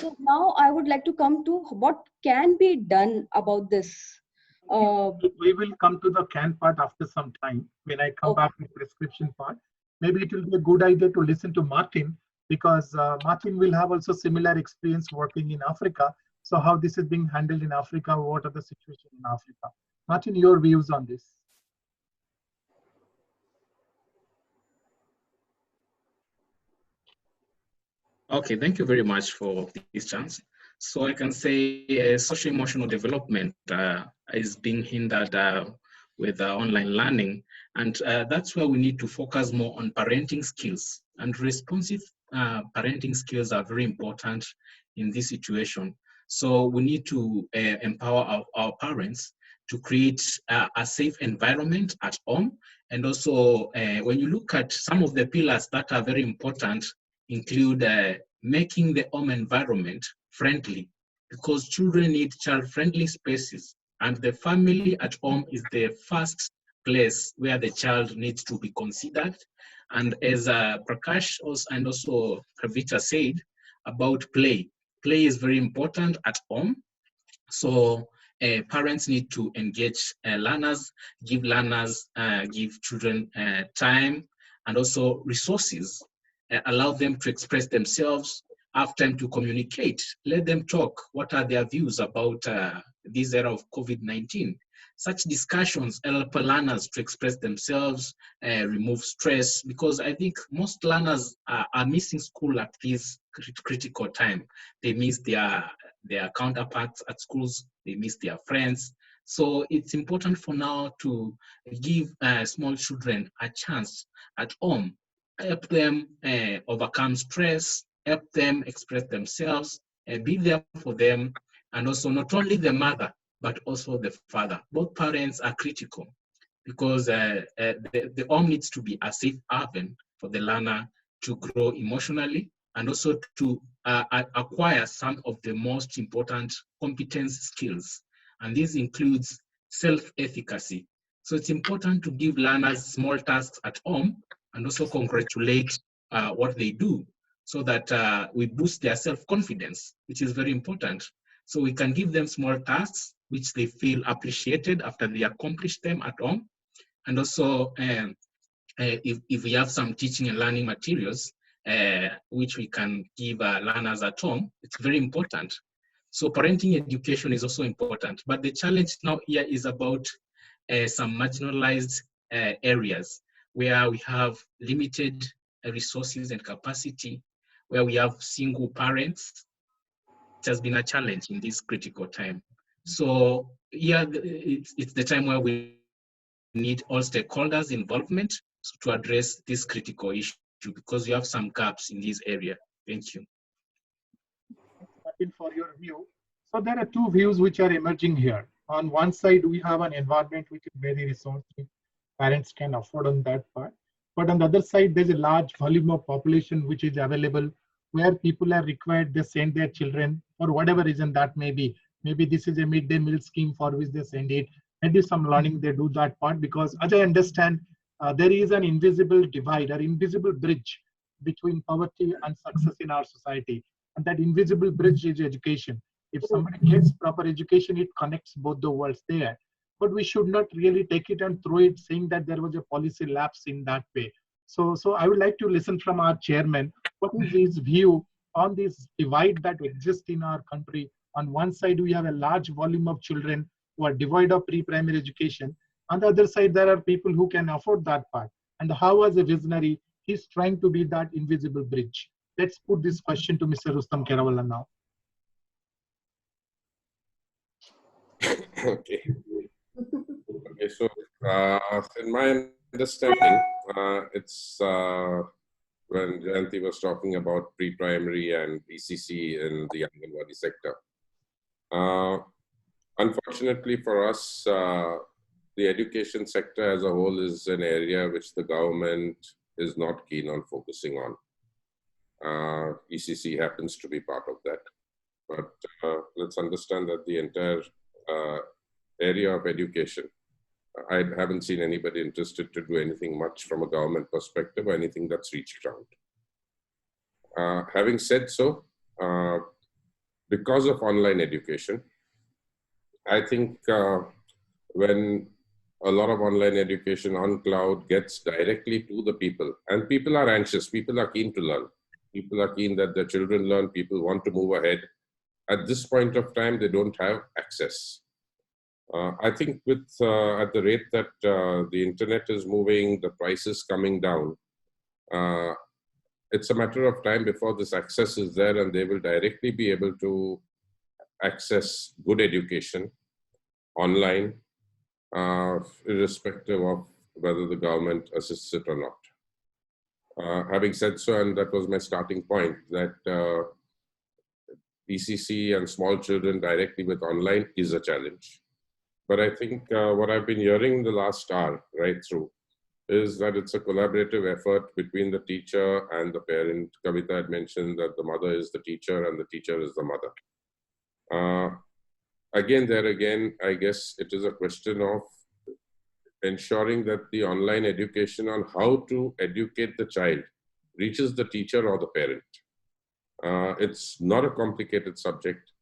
So now I would like to come to what can be done about this. We will come to the can part after some time when I come back with prescription part. Maybe it will be a good idea to listen to Martin, because Martin will have also similar experience working in Africa. So how this is being handled in Africa, what are the situations in Africa? Martin, your views on this? Okay, thank you very much for this chance. So I can say social emotional development is being hindered with online learning. And that's where we need to focus more on parenting skills. And responsive parenting skills are very important in this situation. So we need to empower our parents to create a safe environment at home. And also, when you look at some of the pillars that are very important, include making the home environment friendly, because children need child-friendly spaces, and the family at home is the first place where the child needs to be considered. And as Prakash and also Kavita said about play is very important at home. So parents need to engage learners, give children time and also resources, allow them to express themselves, have time to communicate, let them talk. What are their views about this era of COVID-19? Such discussions help learners to express themselves, remove stress, because I think most learners are missing school at this critical time. They miss their counterparts at schools, they miss their friends. So it's important for now to give small children a chance at home, help them overcome stress, help them express themselves, be there for them, and also not only the mother, but also the father. Both parents are critical, because the home needs to be a safe haven for the learner to grow emotionally and also to acquire some of the most important competence skills. And this includes self-efficacy. So it's important to give learners small tasks at home and also congratulate what they do, so that we boost their self-confidence, which is very important. So we can give them small tasks which they feel appreciated after they accomplish them at home. And also, if we have some teaching and learning materials, which we can give learners at home, it's very important. So parenting education is also important. But the challenge now here is about some marginalized areas where we have limited resources and capacity, where we have single parents. It has been a challenge in this critical time. So yeah, it's the time where we need all stakeholders' involvement to address this critical issue, because you have some gaps in this area. Thank you. Martin, for your view. So there are two views which are emerging here. On one side, we have an environment which is very resourceful. Parents can afford on that part. But on the other side, there's a large volume of population which is available, where people are required, they send their children for whatever reason that may be. Maybe this is a midday meal scheme for which they send it. Maybe some learning they do that part, because as I understand, there is an invisible divide or invisible bridge between poverty and success in our society. And that invisible bridge is education. If somebody gets proper education, it connects both the worlds there. But we should not really take it and throw it saying that there was a policy lapse in that way. So I would like to listen from our chairman. What is his view on this divide that exists in our country? On one side, we have a large volume of children who are devoid of pre-primary education. On the other side, there are people who can afford that part. And how, as a visionary, he's trying to be that invisible bridge. let's put this question to Mr. Rustam Kerawala now. Okay. Okay, so in my understanding, it's when Jayanti was talking about pre-primary and ECC in the Anganwadi sector. Unfortunately for us, the education sector as a whole is an area which the government is not keen on focusing on. ECC happens to be part of that. But let's understand that the entire area of education, I haven't seen anybody interested to do anything much from a government perspective or anything that's reached ground. Having said so, because of online education, I think when a lot of online education on cloud gets directly to the people, and people are anxious, people are keen to learn, people are keen that their children learn, people want to move ahead. At this point of time, they don't have access. I think with at the rate that the internet is moving, the prices coming down, it's a matter of time before this access is there and they will directly be able to access good education online, irrespective of whether the government assists it or not. Having said so, and that was my starting point, that ECC and small children directly with online is a challenge. But I think what I've been hearing the last hour right through is that it's a collaborative effort between the teacher and the parent. Kavita had mentioned that the mother is the teacher and the teacher is the mother. Again, I guess it is a question of ensuring that the online education on how to educate the child reaches the teacher or the parent. It's not a complicated subject.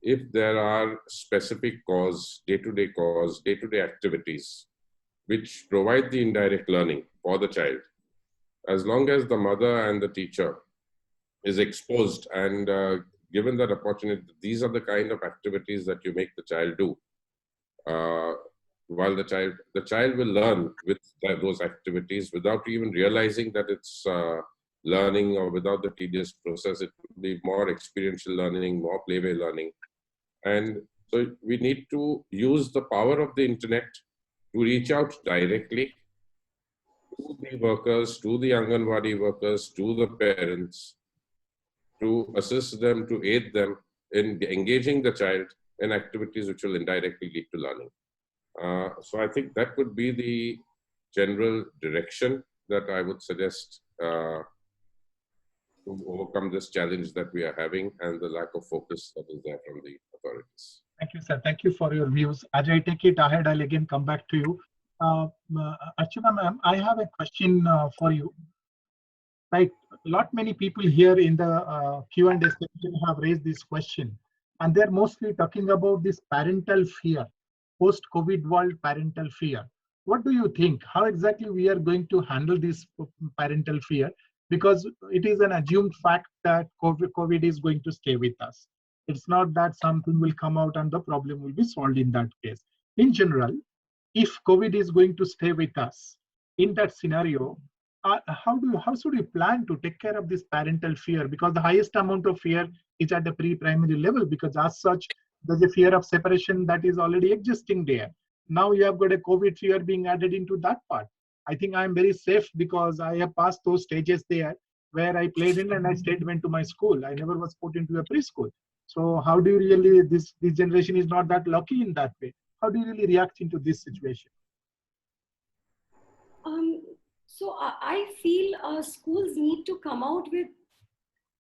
If there are specific cause, day-to-day activities, which provide the indirect learning for the child, as long as the mother and the teacher is exposed and given that opportunity, these are the kind of activities that you make the child do. While the child will learn with those activities without even realizing that it's learning, or without the tedious process. It will be more experiential learning, more playway learning. And so we need to use the power of the internet to reach out directly to the workers, to the Anganwadi workers, to the parents, to assist them, to aid them in engaging the child in activities which will indirectly lead to learning. So I think that would be the general direction that I would suggest to overcome this challenge that we are having and the lack of focus that is there from the authorities. Thank you, sir. Thank you for your views. As I take it ahead, I'll again come back to you. Archana ma'am, I have a question for you. Like many people here in the Q&A section have raised this question, and they're mostly talking about this parental fear, post-COVID world parental fear. What do you think? How exactly we are going to handle this parental fear? Because it is an assumed fact that COVID is going to stay with us. It's not that something will come out and the problem will be solved in that case. In general, if COVID is going to stay with us, in that scenario, how should we plan to take care of this parental fear? Because the highest amount of fear is at the pre-primary level, because as such, there's a fear of separation that is already existing there. Now you have got a COVID fear being added into that part. I think I'm very safe because I have passed those stages there where I played in and I went to my school. I never was put into a preschool. So how do you really, this generation is not that lucky in that way. How do you really react into this situation? So I feel schools need to come out with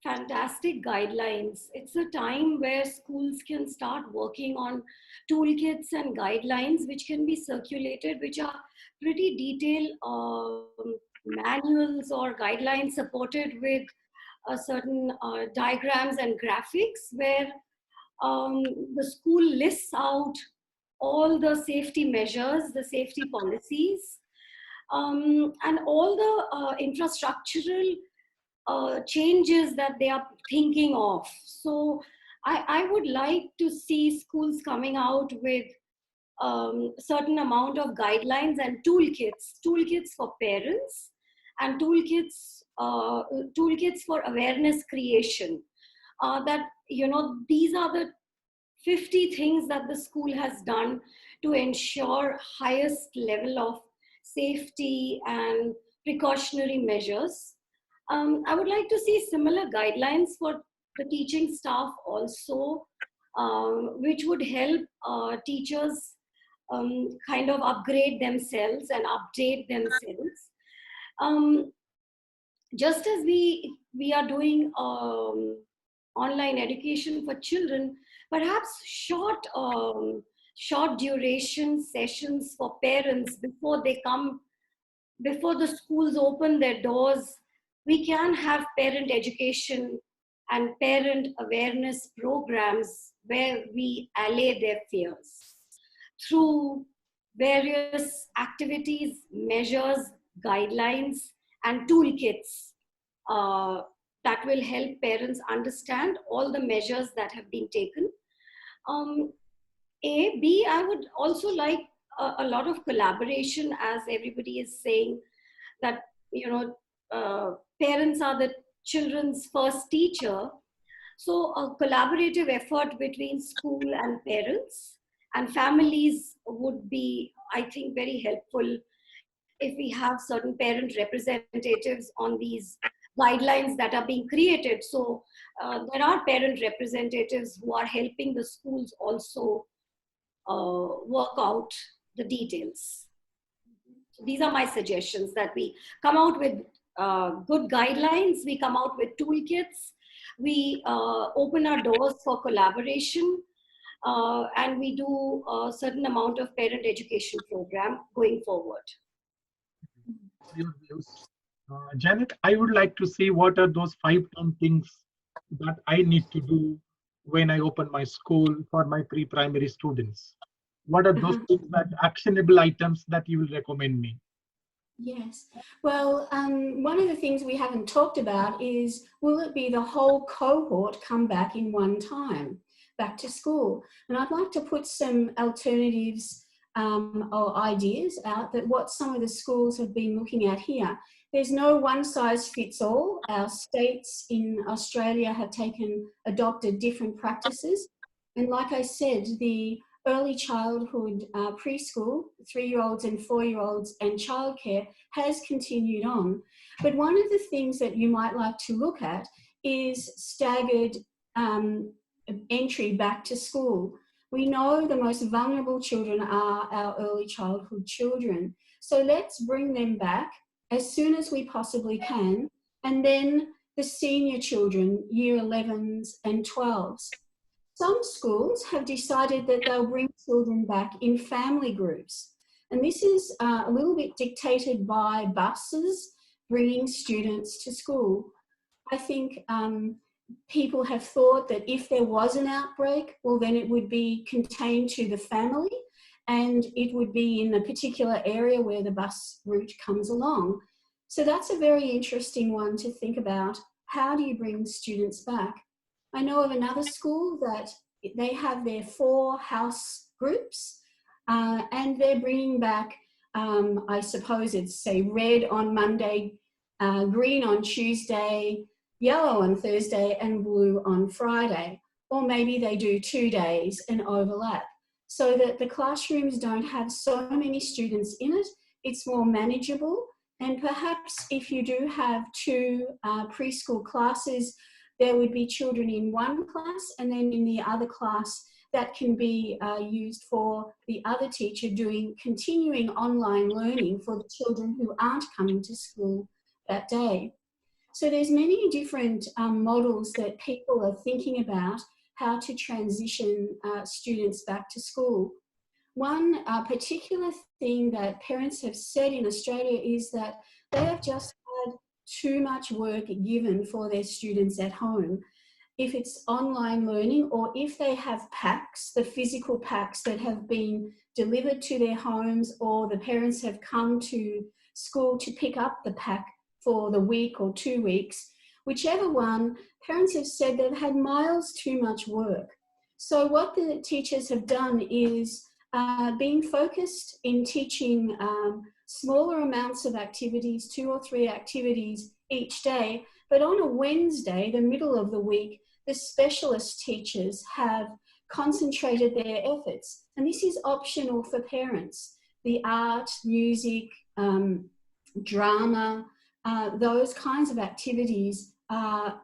fantastic guidelines. It's a time where schools can start working on toolkits and guidelines which can be circulated, which are pretty detailed manuals or guidelines supported with certain diagrams and graphics, where the school lists out all the safety measures, the safety policies, and all the infrastructural changes that they are thinking of. So I would like to see schools coming out with certain amount of guidelines and toolkits for parents, and toolkits toolkits for awareness creation. That, you know, these are the 50 things that the school has done to ensure highest level of safety and precautionary measures. I would like to see similar guidelines for the teaching staff also, which would help teachers kind of upgrade themselves and update themselves. Just as we are doing online education for children, perhaps short duration sessions for parents before they come, before the schools open their doors. We can have parent education and parent awareness programs where we allay their fears through various activities, measures, guidelines, and toolkits that will help parents understand all the measures that have been taken. B, I would also like a lot of collaboration, as everybody is saying that, you know, parents are the children's first teacher. So a collaborative effort between school and parents and families would be, I think, very helpful if we have certain parent representatives on these guidelines that are being created. So there are parent representatives who are helping the schools also work out the details. So these are my suggestions, that we come out with good guidelines, we come out with toolkits, we open our doors for collaboration, and we do a certain amount of parent education program going forward. Your views. Janet, I would like to see what are those 5-10 things that I need to do when I open my school for my pre-primary students. What are those things, that actionable items that you will recommend me? Yes. Well, one of the things we haven't talked about is, will it be the whole cohort come back in one time, back to school? And I'd like to put some alternatives or ideas out, that what some of the schools have been looking at here. There's no one size fits all. Our states in Australia have adopted different practices. And like I said, the early childhood preschool, 3-year-olds and 4-year-olds, and childcare has continued on. But one of the things that you might like to look at is staggered entry back to school. We know the most vulnerable children are our early childhood children. So let's bring them back as soon as we possibly can. And then the senior children, year 11s and 12s. Some schools have decided that they'll bring children back in family groups. And this is a little bit dictated by buses bringing students to school. I think people have thought that if there was an outbreak, well, then it would be contained to the family and it would be in a particular area where the bus route comes along. So that's a very interesting one to think about. How do you bring students back? I know of another school that they have their 4 house groups and they're bringing back, I suppose it's, say, red on Monday, green on Tuesday, yellow on Thursday, and blue on Friday. Or maybe they do 2 days and overlap, so that the classrooms don't have so many students in it. It's more manageable. And perhaps if you do have 2 preschool classes, there would be children in one class, and then in the other class that can be used for the other teacher doing continuing online learning for the children who aren't coming to school that day. So there's many different models that people are thinking about how to transition students back to school. One particular thing that parents have said in Australia is that they have just had too much work given for their students at home. If it's online learning, or if they have packs, the physical packs that have been delivered to their homes, or the parents have come to school to pick up the pack for the week or 2 weeks, whichever one, parents have said they've had miles too much work. So what the teachers have done is being focused in teaching smaller amounts of activities, 2 or 3 activities each day. But on a Wednesday, the middle of the week, the specialist teachers have concentrated their efforts. And this is optional for parents. The art, music, drama, those kinds of activities are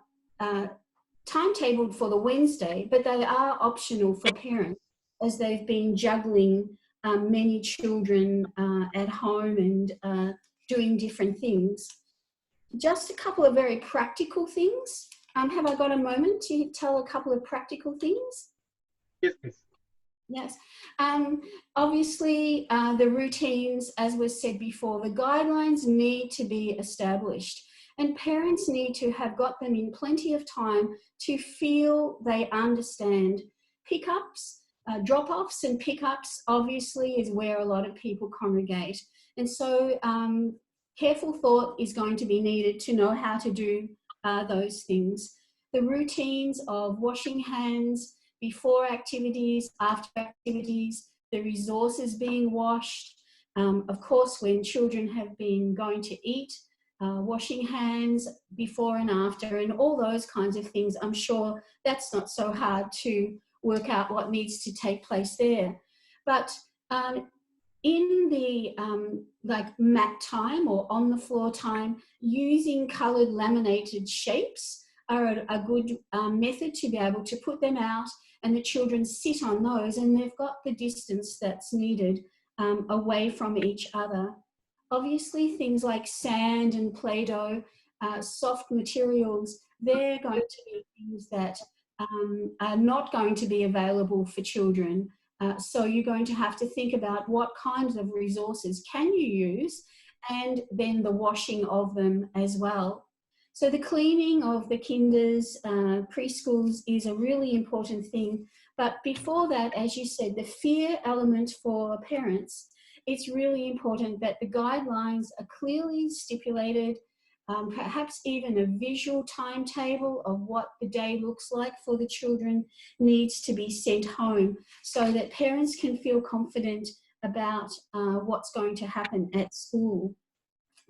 timetabled for the Wednesday, but they are optional for parents as they've been juggling many children at home and doing different things. Just a couple of very practical things. Have I got a moment to tell a couple of practical things? Yes, please. Yes. Obviously, the routines, as was said before, the guidelines need to be established, and parents need to have got them in plenty of time to feel they understand. Pickups, drop-offs and pickups obviously is where a lot of people congregate. And so careful thought is going to be needed to know how to do those things. The routines of washing hands before activities, after activities, the resources being washed. Of course, when children have been going to eat, washing hands before and after, and all those kinds of things. I'm sure that's not so hard to work out what needs to take place there. But in the like mat time or on the floor time, using coloured laminated shapes are a good method to be able to put them out, and the children sit on those and they've got the distance that's needed away from each other. Obviously, things like sand and Play-Doh, soft materials, they're going to be things that are not going to be available for children. So you're going to have to think about what kinds of resources can you use, and then the washing of them as well. So the cleaning of the kinders, preschools is a really important thing. But before that, as you said, the fear element for parents, it's really important that the guidelines are clearly stipulated, perhaps even a visual timetable of what the day looks like for the children needs to be sent home, so that parents can feel confident about what's going to happen at school.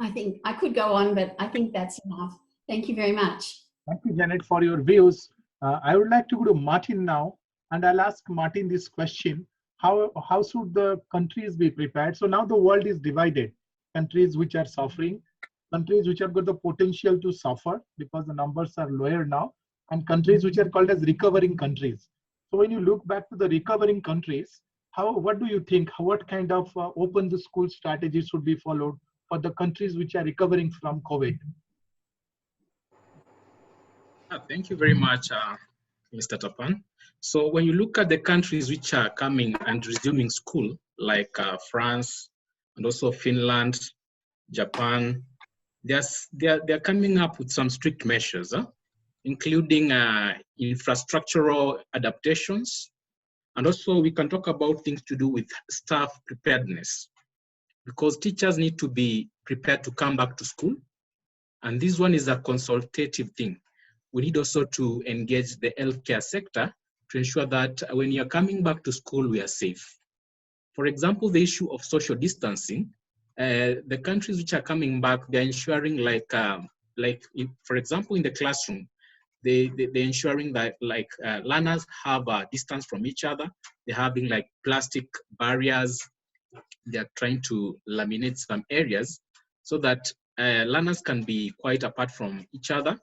I think I could go on, but I think that's enough. Thank you very much. Thank you, Janet, for your views. I would like to go to Martin now, and I'll ask Martin this question. How should the countries be prepared? So now the world is divided. Countries which are suffering, countries which have got the potential to suffer because the numbers are lower now, and countries which are called as recovering countries. So when you look back to the recovering countries, what do you think? What kind of open the school strategies should be followed for the countries which are recovering from COVID? Thank you very much, Mr. Tapan. So when you look at the countries which are coming and resuming school, like France and also Finland, Japan, they're coming up with some strict measures, including infrastructural adaptations. And also we can talk about things to do with staff preparedness, because teachers need to be prepared to come back to school. And this one is a consultative thing. We need also to engage the healthcare sector to ensure that when you're coming back to school, we are safe. For example, the issue of social distancing, the countries which are coming back, they're ensuring for example, in the classroom, they're ensuring that learners have a distance from each other. They're having like plastic barriers. They're trying to laminate some areas so that learners can be quite apart from each other.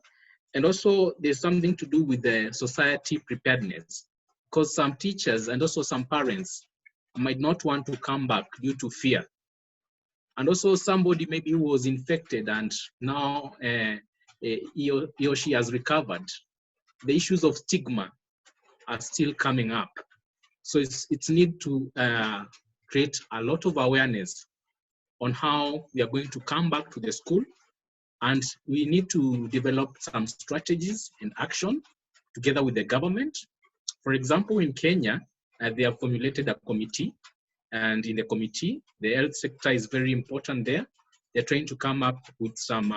And also there's something to do with the society preparedness, because some teachers and also some parents might not want to come back due to fear. And also somebody maybe who was infected and now he or she has recovered. The issues of stigma are still coming up. So it's need to create a lot of awareness on how we are going to come back to the school. And we need to develop some strategies and action together with the government. For example, in Kenya, they have formulated a committee, and in the committee, the health sector is very important there. They're trying to come up with some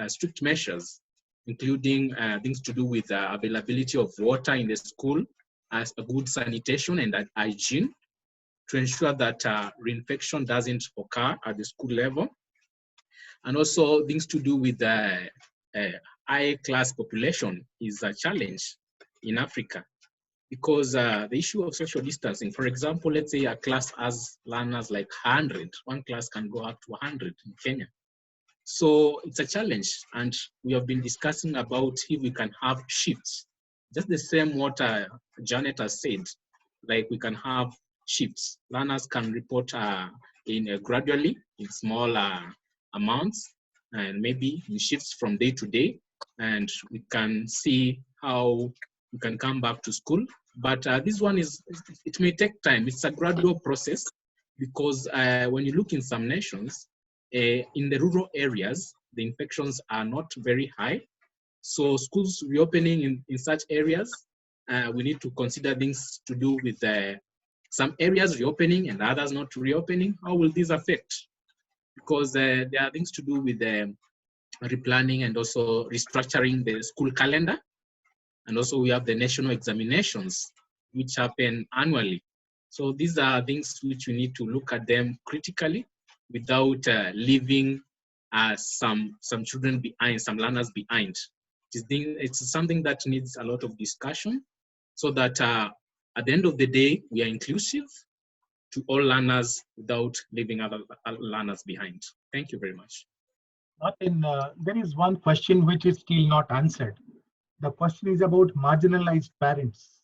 strict measures, including things to do with availability of water in the school, as a good sanitation and hygiene, to ensure that reinfection doesn't occur at the school level. And also things to do with the high-class population is a challenge in Africa, because the issue of social distancing, for example, let's say a class has learners like 100, one class can go up to 100 in Kenya. So it's a challenge, and we have been discussing about if we can have shifts. Just the same what Janet has said, like we can have shifts. Learners can report gradually in small amounts, and maybe in shifts from day to day, and we can see how we can come back to school. But this one it may take time. It's a gradual process, because when you look in some nations, in the rural areas, the infections are not very high. So schools reopening in such areas, we need to consider things to do with some areas reopening and others not reopening. How will this affect? Because there are things to do with replanning and also restructuring the school calendar. And also we have the national examinations, which happen annually. So these are things which we need to look at them critically, without leaving some children behind, some learners behind. It's something that needs a lot of discussion, so that at the end of the day, we are inclusive to all learners without leaving other learners behind. Thank you very much. Martin, there is one question which is still not answered. The question is about marginalized parents.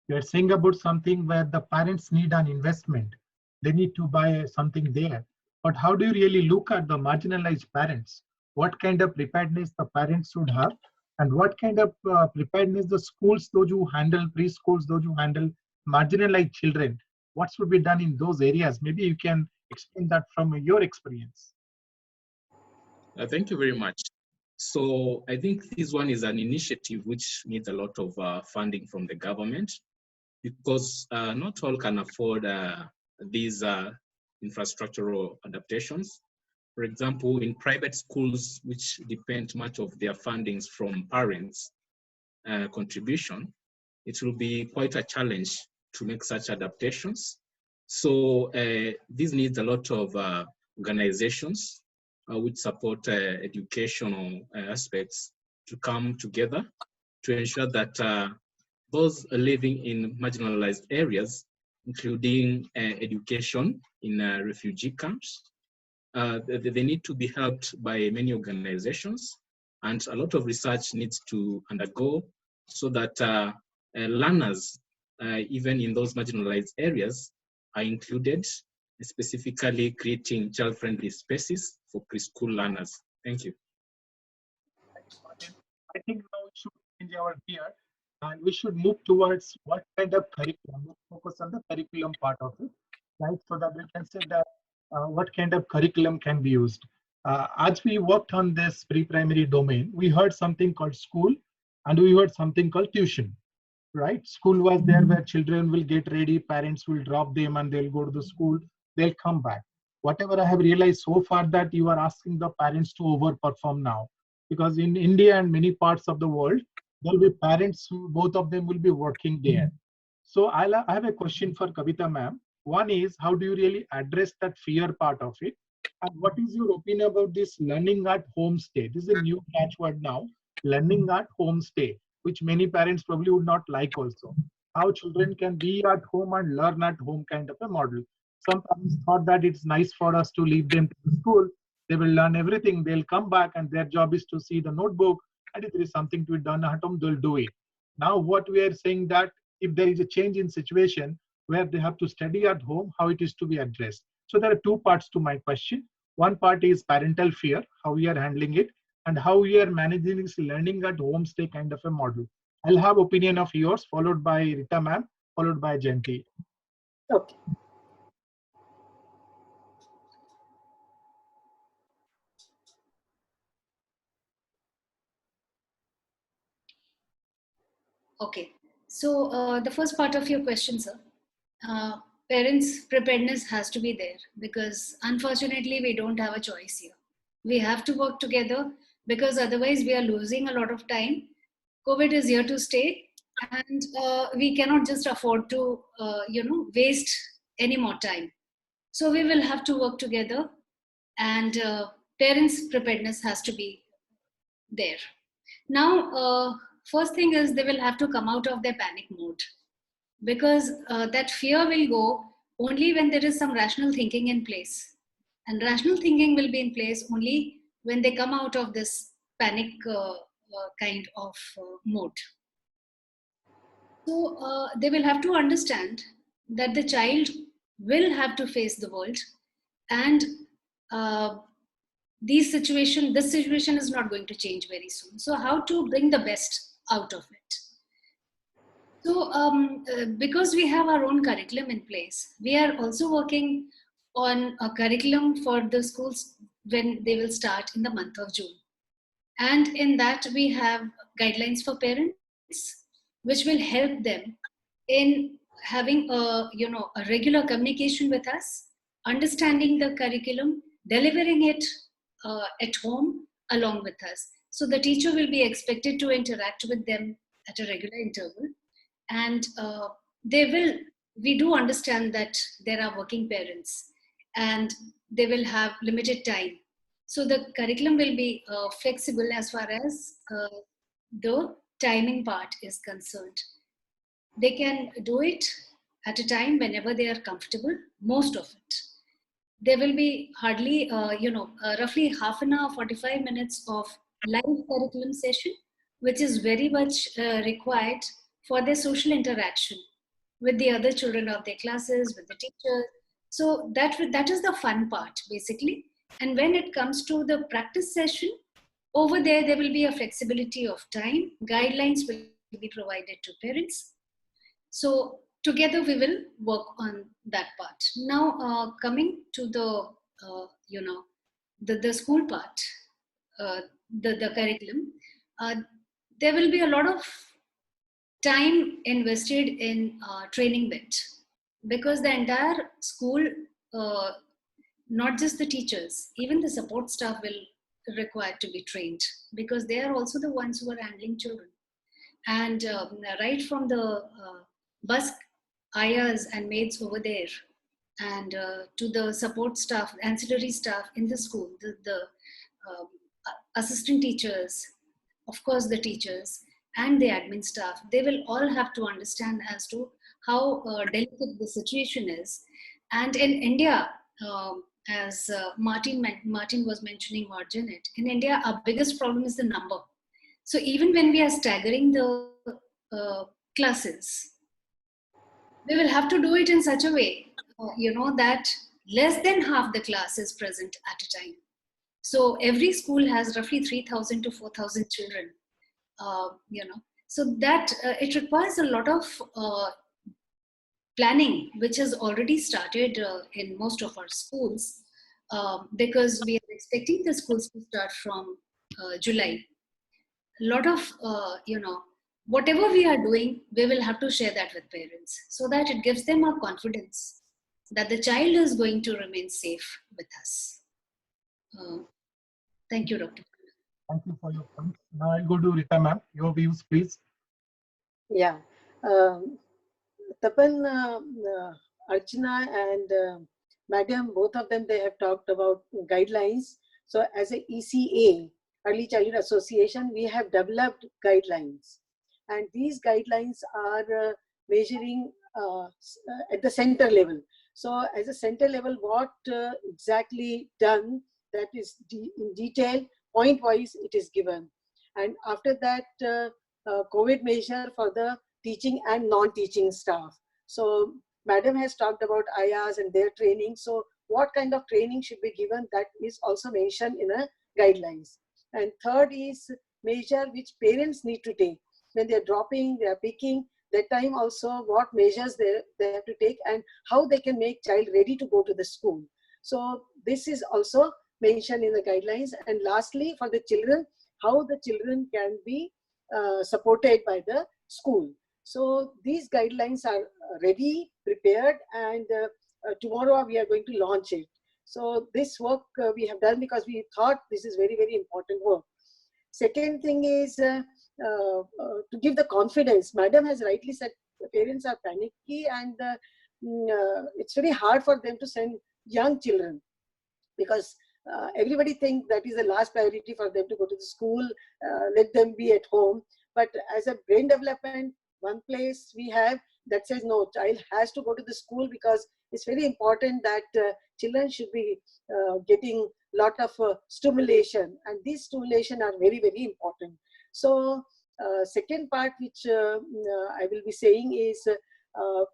You are saying about something where the parents need an investment. They need to buy something there. But how do you really look at the marginalized parents? What kind of preparedness the parents should have, and what kind of preparedness the schools, those who handle preschools, those who handle marginalized children, what should be done in those areas? Maybe you can explain that from your experience. Thank you very much. So I think this one is an initiative which needs a lot of funding from the government, because not all can afford these infrastructural adaptations. For example, in private schools, which depend much of their fundings from parents' contribution, it will be quite a challenge to make such adaptations. So this needs a lot of organizations which support educational aspects to come together to ensure that those living in marginalized areas, including education in refugee camps, they need to be helped by many organizations, and a lot of research needs to undergo, so that learners, even in those marginalized areas, are included, specifically creating child-friendly spaces for preschool learners. Thank you. I think now we should change our gear and we should move towards what kind of curriculum. Let's focus on the curriculum part of it, right? So that we can say that what kind of curriculum can be used. As we worked on this pre-primary domain, we heard something called school and we heard something called tuition, right? School was there where children will get ready, parents will drop them and they'll go to the school, they'll come back. Whatever I have realized so far, that you are asking the parents to overperform now, because in India and many parts of the world, there will be parents who both of them will be working there. So I have a question for Kavita ma'am. One is, how do you really address that fear part of it? And what is your opinion about this learning at home stay? This is a new catchword now, learning at home stay, which many parents probably would not like also. How children can be at home and learn at home kind of a model. Some parents thought that it's nice for us to leave them to the school. They will learn everything. They'll come back and their job is to see the notebook. And if there is something to be done at home, they'll do it. Now what we are saying, that if there is a change in situation where they have to study at home, how it is to be addressed. So there are two parts to my question. One part is parental fear, how we are handling it, and how we are managing this learning at home stay kind of a model. I'll have opinion of yours, followed by Rita ma'am, followed by Jayanti. Okay. Okay, so the first part of your question, sir, parents' preparedness has to be there, because unfortunately we don't have a choice here. We have to work together, because otherwise we are losing a lot of time. COVID is here to stay, and we cannot just afford to waste any more time. So we will have to work together, and parents' preparedness has to be there. Now, first thing is they will have to come out of their panic mode, because that fear will go only when there is some rational thinking in place. And rational thinking will be in place only when they come out of this panic kind of mode. So they will have to understand that the child will have to face the world, and this situation is not going to change very soon. So how to bring the best out of it? So because we have our own curriculum in place, we are also working on a curriculum for the schools when they will start in the month of June. And in that we have guidelines for parents, which will help them in having a regular communication with us, understanding the curriculum, delivering it at home along with us. So the teacher will be expected to interact with them at a regular interval. And we do understand that there are working parents and they will have limited time. So the curriculum will be flexible as far as the timing part is concerned. They can do it at a time whenever they are comfortable, most of it. There will be hardly, roughly half an hour, 45 minutes of live curriculum session, which is very much required for their social interaction with the other children of their classes, with the teachers. So that is the fun part, basically. And when it comes to the practice session, over there will be a flexibility of time. Guidelines will be provided to parents. So together we will work on that part. Now, coming to the school part, the curriculum, there will be a lot of time invested in training bit, because the entire school, not just the teachers, even the support staff will require to be trained, because they are also the ones who are handling children. And right from the bus ayahs and maids over there, and to the support staff, ancillary staff in the school, the assistant teachers, of course the teachers, and the admin staff, they will all have to understand as to how delicate the situation is. And in India, as Martin was mentioning, or Janet, in India, our biggest problem is the number. So even when we are staggering the classes, we will have to do it in such a way, that less than half the class is present at a time. So every school has roughly 3,000 to 4,000 children, so that it requires a lot of planning, which has already started in most of our schools, because we are expecting the schools to start from July. A lot of, whatever we are doing, we will have to share that with parents, so that it gives them a confidence that the child is going to remain safe with us. Thank you, Dr. Thank you for your points. Now I'll go to Rita ma'am. Your views, please. Yeah. Tapan, Archana and Madam, both of them, they have talked about guidelines. So as a ECA, Early Childhood Association, we have developed guidelines. And these guidelines are measuring at the center level. So as a center level, what exactly done, that is in detail, point-wise it is given. And after that, COVID measure for the teaching and non-teaching staff. So Madam has talked about ayahs and their training. So what kind of training should be given, that is also mentioned in a guidelines. And third is measure which parents need to take. When they're dropping, they're picking, that time also what measures they have to take and how they can make child ready to go to the school. So this is also mentioned in the guidelines. And lastly, for the children, how the children can be supported by the school. So these guidelines are ready, prepared, and tomorrow we are going to launch it. So this work we have done because we thought this is very, very important work. Second thing is to give the confidence. Madam has rightly said the parents are panicky, and it's very hard for them to send young children, because everybody thinks that is the last priority for them to go to the school, let them be at home. But as a brain development, one place we have that says no, child has to go to the school, because it's very important that children should be getting lot of stimulation, and these stimulation are very, very important. So second part which I will be saying is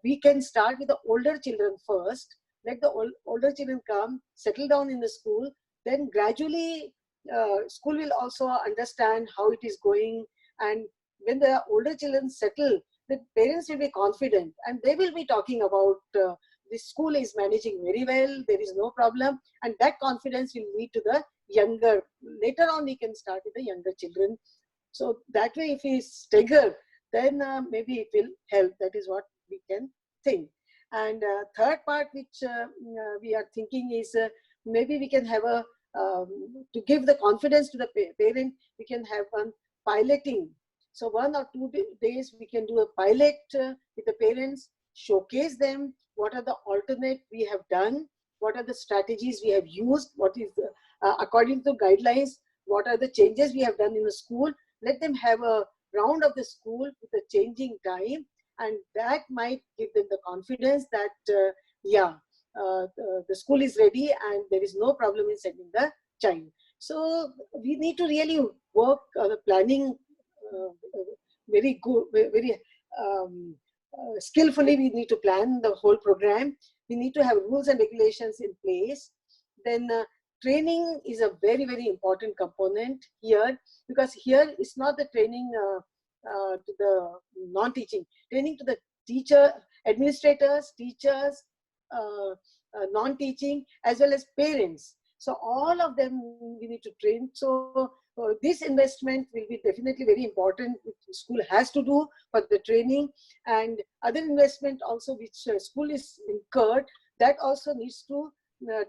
we can start with the older children first. Let the older children come, settle down in the school, then gradually school will also understand how it is going. And when the older children settle, the parents will be confident and they will be talking about this school is managing very well, there is no problem, and that confidence will lead to the younger. Later on we can start with the younger children. So that way if we stagger, then maybe it will help. That is what we can think. And third part which we are thinking is maybe we can have a to give the confidence to the parent, we can have one piloting. So 1 or 2 days we can do a pilot with the parents, showcase them what are the alternate we have done, what are the strategies we have used, what is the, according to guidelines, what are the changes we have done in the school. Let them have a round of the school with the changing time, and that might give them the confidence that the school is ready and there is no problem in sending the child. So we need to really work the planning very good, very skillfully. We need to plan the whole program. We need to have rules and regulations in place. Then training is a very, very important component here, because here it's not the training to the non-teaching, training to the teacher, administrators, teachers, non-teaching, as well as parents. So all of them we need to train. So this investment will be definitely very important, which school has to do for the training, and other investment also which school is incurred, that also needs to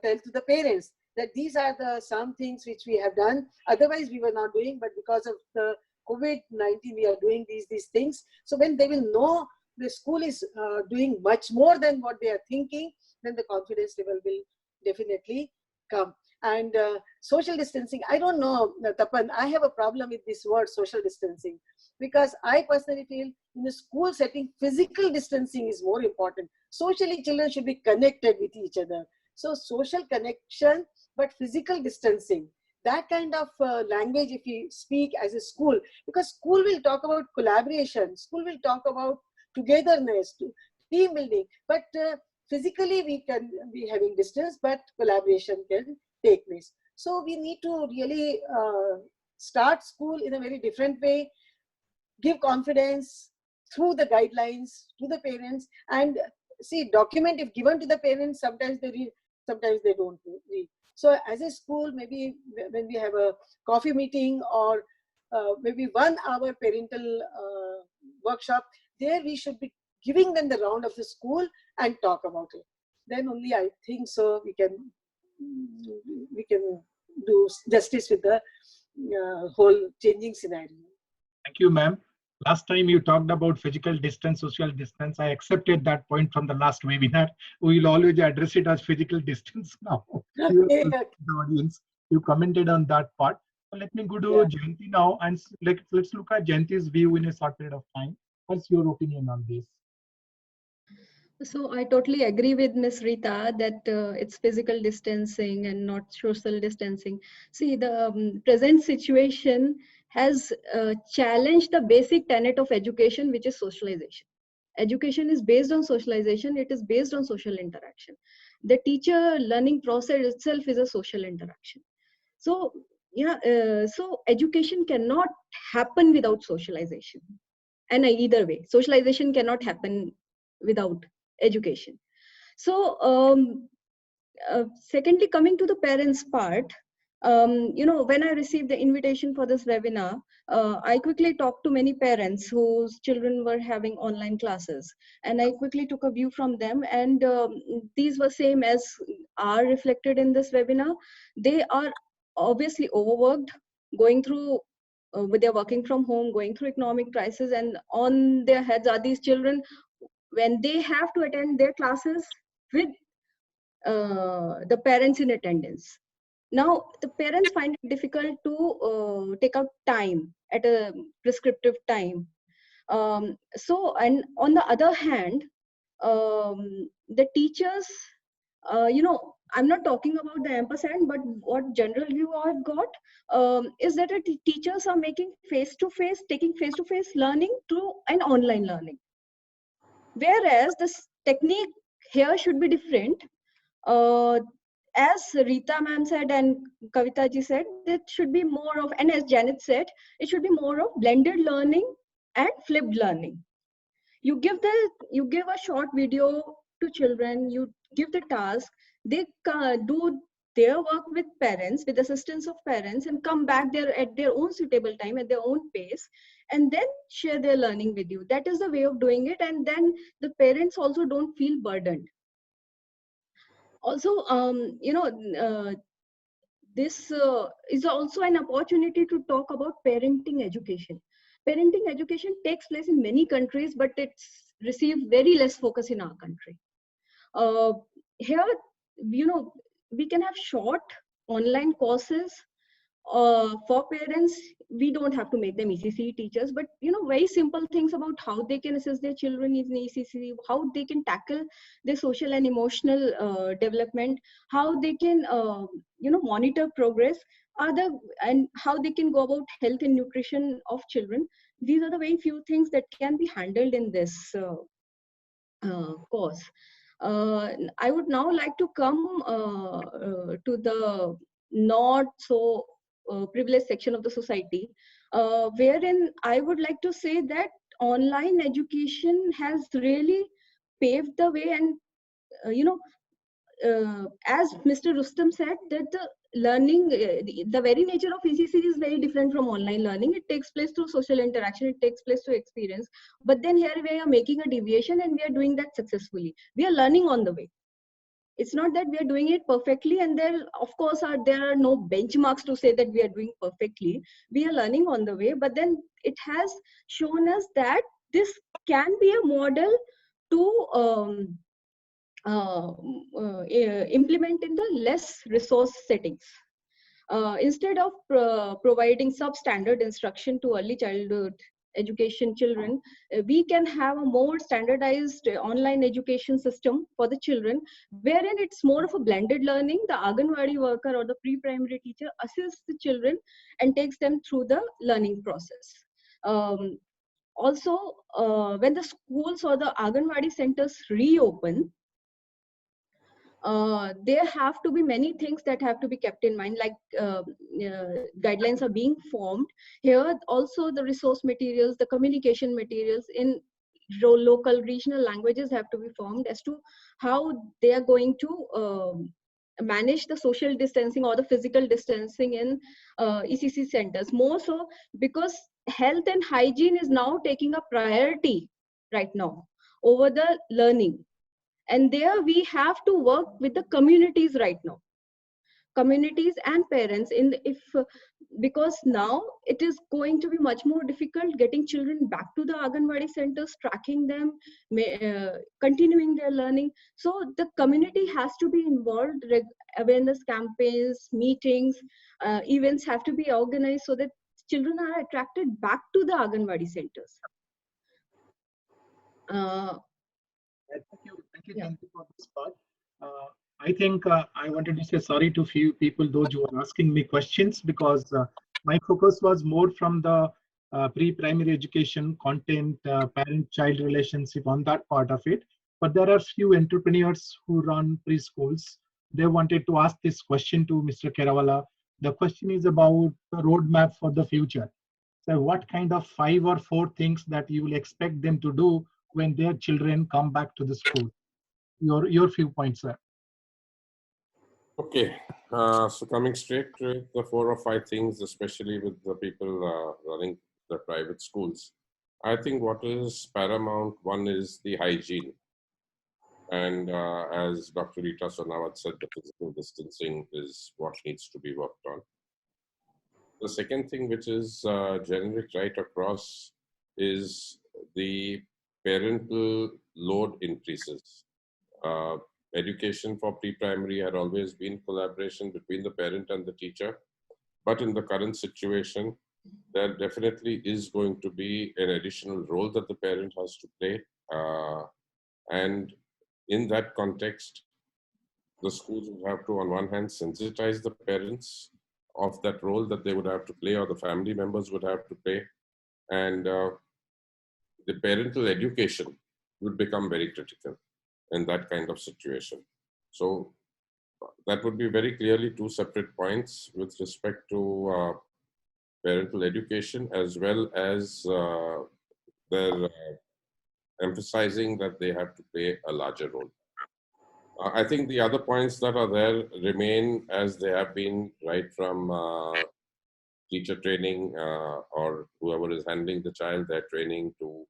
tell to the parents that these are the some things which we have done, otherwise we were not doing, but because of the COVID-19 we are doing these things. So when they will know the school is doing much more than what they are thinking, then the confidence level will definitely come. And social distancing, I don't know, Tapan, I have a problem with this word social distancing, because I personally feel in the school setting, physical distancing is more important. Socially, children should be connected with each other. So social connection, but physical distancing, that kind of language if we speak as a school, because school will talk about collaboration, school will talk about togetherness, team building, but physically we can be having distance, but collaboration can take place. So we need to really start school in a very different way, give confidence through the guidelines to the parents, and see, document if given to the parents, sometimes they read, sometimes they don't read. So as a school, maybe when we have a coffee meeting or maybe 1 hour parental workshop, there we should be giving them the round of the school and talk about it. Then only I think so we can do justice with the whole changing scenario. Thank you, ma'am. Last time you talked about physical distance, social distance. I accepted that point from the last webinar. We will always address it as physical distance now. Okay. The audience, you commented on that part. So let me go to Jayanti now, and let's look at Jayanti's view in a short period of time. What's your opinion on this? So I totally agree with Ms. Rita that it's physical distancing and not social distancing. See, the present situation has challenged the basic tenet of education, which is socialization. Education is based on socialization. It is based on social interaction. The teacher learning process itself is a social interaction. So so education cannot happen without socialization. And either way, socialization cannot happen without education. So secondly, coming to the parents part, when I received the invitation for this webinar, I quickly talked to many parents whose children were having online classes, and I quickly took a view from them, and these were same as are reflected in this webinar. They are obviously overworked, going through with their working from home, going through economic crisis, and on their heads are these children when they have to attend their classes with the parents in attendance. Now, the parents find it difficult to take out time at a prescriptive time. And on the other hand, the teachers, I'm not talking about the ampersand, but what general view I've got is that teachers are making taking face-to-face learning to an online learning. Whereas this technique here should be different. As Rita ma'am said and Kavita ji said, it should be more of, and as Janet said, it should be more of blended learning and flipped learning. You give a short video to children, you give the task, they do their work with parents, with assistance of parents, and come back there at their own suitable time, at their own pace, and then share their learning with you. That is the way of doing it, and then the parents also don't feel burdened. Also, this is also an opportunity to talk about parenting education. Parenting education takes place in many countries, but it's received very less focus in our country. Here, we can have short online courses for parents. We don't have to make them ECC teachers, but very simple things about how they can assist their children in ECC, how they can tackle their social and emotional development, how they can monitor progress, and how they can go about health and nutrition of children. These are the very few things that can be handled in this course. I would now like to come to the not so privileged section of the society, wherein I would like to say that online education has really paved the way, and as Mr. Rustam said, that the learning, the very nature of ECC is very different from online learning. It takes place through social interaction, it takes place through experience. But then here we are making a deviation, and we are doing that successfully. We are learning on the way. It's not that we are doing it perfectly, and there, of course, there are no benchmarks to say that we are doing perfectly. We are learning on the way, but then it has shown us that this can be a model to implement in the less resource settings. Instead of providing substandard instruction to early childhood education children, we can have a more standardized online education system for the children, wherein it's more of a blended learning. The Anganwadi worker or the pre-primary teacher assists the children and takes them through the learning process. Also, when the schools or the Anganwadi centers reopen, there have to be many things that have to be kept in mind, like guidelines are being formed. Here also the resource materials, the communication materials in local regional languages have to be formed as to how they are going to manage the social distancing or the physical distancing in ECC centers. More so because health and hygiene is now taking a priority right now over the learning. And there we have to work with the communities right now, communities and parents, because now it is going to be much more difficult getting children back to the Anganwadi centers, tracking them, continuing their learning. So the community has to be involved. Awareness campaigns, meetings, events have to be organized so that children are attracted back to the Anganwadi centers. Thank you for this part. I think I wanted to say sorry to few people, those who are asking me questions, because my focus was more from the pre-primary education content, parent-child relationship, on that part of it. But there are few entrepreneurs who run preschools. They wanted to ask this question to Mr. Kerawala. The question is about the roadmap for the future. So what kind of 5 or 4 things that you will expect them to do when their children come back to the school? Your few points, sir. Okay, so coming straight to the 4 or 5 things, especially with the people running the private schools. I think what is paramount, one is the hygiene. And as Dr. Rita Sonawat said, the physical distancing is what needs to be worked on. The second thing, which is generic right across, is the parental load increases. education for pre-primary had always been collaboration between the parent and the teacher. But in the current situation, there definitely is going to be an additional role that the parent has to play. And in that context, the schools would have to, on one hand, sensitize the parents of that role that they would have to play, or the family members would have to play. And the parental education would become very critical in that kind of situation. So that would be very clearly two separate points with respect to parental education, as well as their emphasizing that they have to play a larger role. I think the other points that are there remain as they have been right from teacher training or whoever is handling the child, their training, to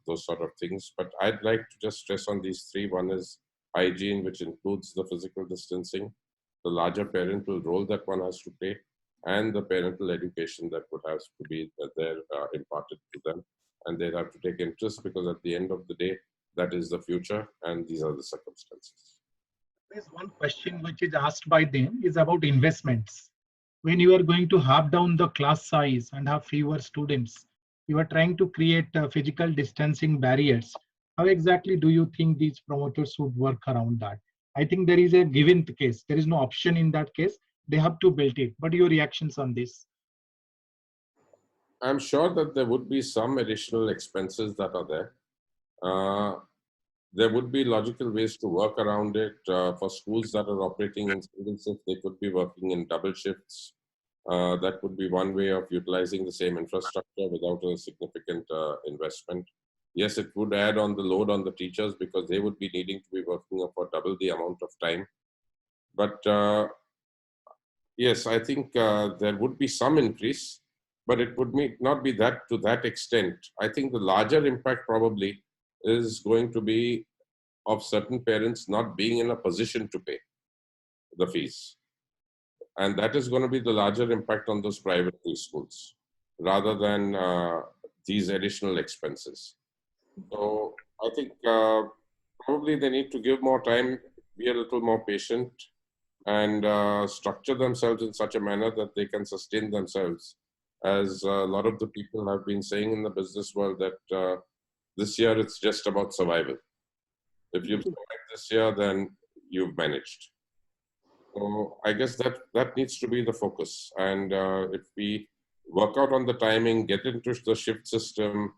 those sort of things. But I'd like to just stress on these three. One is hygiene, which includes the physical distancing, the larger parental role that one has to play, and the parental education that would have to be there imparted to them. And they'd have to take interest, because at the end of the day, that is the future and these are the circumstances. There's one question which is asked by them is about investments. When you are going to halve down the class size and have fewer students, you are trying to create physical distancing barriers. How exactly do you think these promoters would work around that? I think there is a given case. There is no option in that case. They have to build it. But your reactions on this? I'm sure that there would be some additional expenses that are there. There would be logical ways to work around it. For schools that are operating in single shift, they could be working in double shifts. That would be one way of utilizing the same infrastructure without a significant investment. Yes, it would add on the load on the teachers, because they would be needing to be working for double the amount of time. But yes, I think there would be some increase, but it would not be that to that extent. I think the larger impact probably is going to be of certain parents not being in a position to pay the fees. And that is going to be the larger impact on those private schools, rather than these additional expenses. So I think probably they need to give more time, be a little more patient, and structure themselves in such a manner that they can sustain themselves. As a lot of the people have been saying in the business world, that this year it's just about survival. If you've survived this year, then you've managed. So I guess that needs to be the focus. And if we work out on the timing, get into the shift system,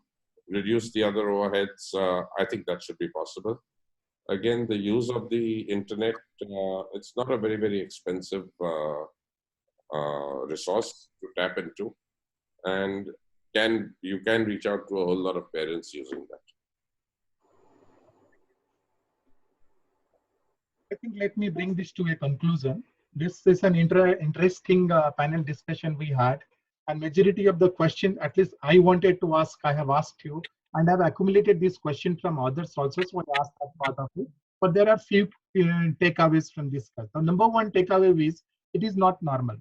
reduce the other overheads, I think that should be possible. Again, the use of the internet, it's not a very, very expensive resource to tap into. And you can reach out to a whole lot of parents using that. I think let me bring this to a conclusion. This is an interesting panel discussion we had, and majority of the question, at least I wanted to ask, I have asked you, and I've accumulated this question from others also, so I asked that part of it. But there are few takeaways from this. The number one takeaway is, it is not normal.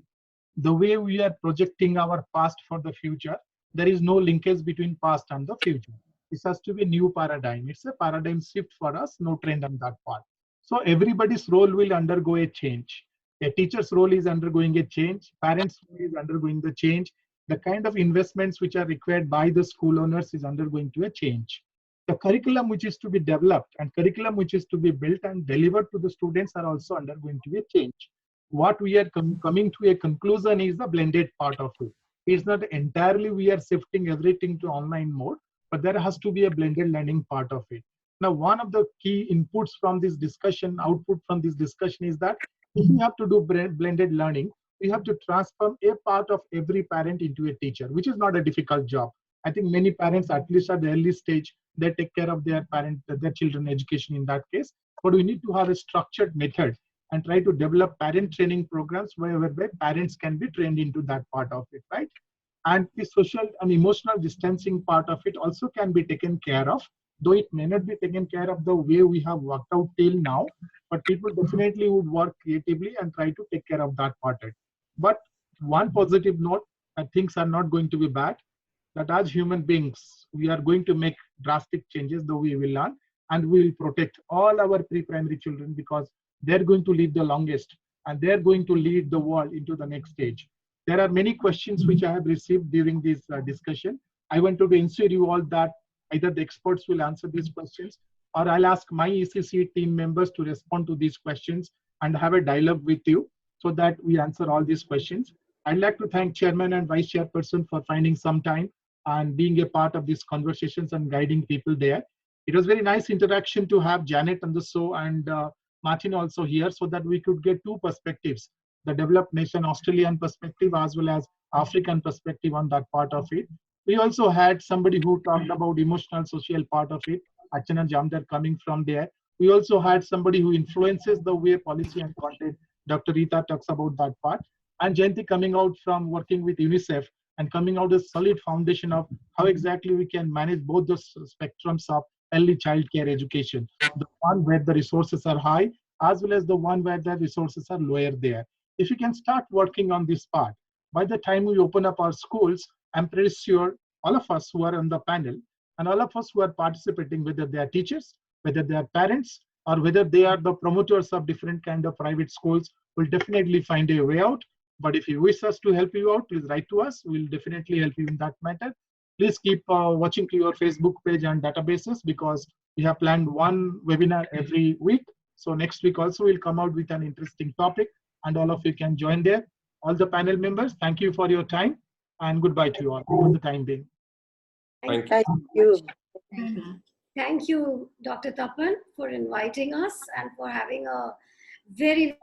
The way we are projecting our past for the future, there is no linkage between past and the future. This has to be a new paradigm. It's a paradigm shift for us, no trend on that part. So everybody's role will undergo a change. A teacher's role is undergoing a change. Parents' role is undergoing the change. The kind of investments which are required by the school owners is undergoing to a change. The curriculum which is to be developed and curriculum which is to be built and delivered to the students are also undergoing to a change. What we are coming to a conclusion is the blended part of it. It's not entirely we are shifting everything to online mode, but there has to be a blended learning part of it. Now, one of the key inputs from this discussion, output from this discussion is that if we have to do blended learning, we have to transform a part of every parent into a teacher, which is not a difficult job. I think many parents, at least at the early stage, they take care of their children education in that case. But we need to have a structured method and try to develop parent training programs where parents can be trained into that part of it, right? And the social and emotional distancing part of it also can be taken care of, though it may not be taken care of the way we have worked out till now, but people definitely would work creatively and try to take care of that part. But one positive note, that things are not going to be bad, that as human beings, we are going to make drastic changes, though we will learn. and we will protect all our pre-primary children, because they're going to live the longest and they're going to lead the world into the next stage. There are many questions which I have received during this discussion. I want to ensure you all that either the experts will answer these questions, or I'll ask my ECC team members to respond to these questions and have a dialogue with you so that we answer all these questions. I'd like to thank Chairman and Vice Chairperson for finding some time and being a part of these conversations and guiding people there. It was very nice interaction to have Janet on the show and Martin also here, so that we could get two perspectives, the developed nation Australian perspective as well as African perspective on that part of it. We also had somebody who talked about emotional social part of it, Archana Jamdar coming from there. We also had somebody who influences the way policy and content, Dr. Rita talks about that part, and Jayanti coming out from working with UNICEF and coming out a solid foundation of how exactly we can manage both the spectrums of early child care education, the one where the resources are high as well as the one where the resources are lower there. If you can start working on this part, by the time we open up our schools, I'm pretty sure all of us who are on the panel and all of us who are participating, whether they are teachers, whether they are parents, or whether they are the promoters of different kind of private schools, will definitely find a way out. But if you wish us to help you out, please write to us. We'll definitely help you in that matter. Please keep watching to your Facebook page and databases, because we have planned one webinar every week. So next week also we'll come out with an interesting topic and all of you can join there. All the panel members, thank you for your time and goodbye to you all for the time being. Thank Thank you. Thank you, Dr. Tapan, for inviting us and for having a very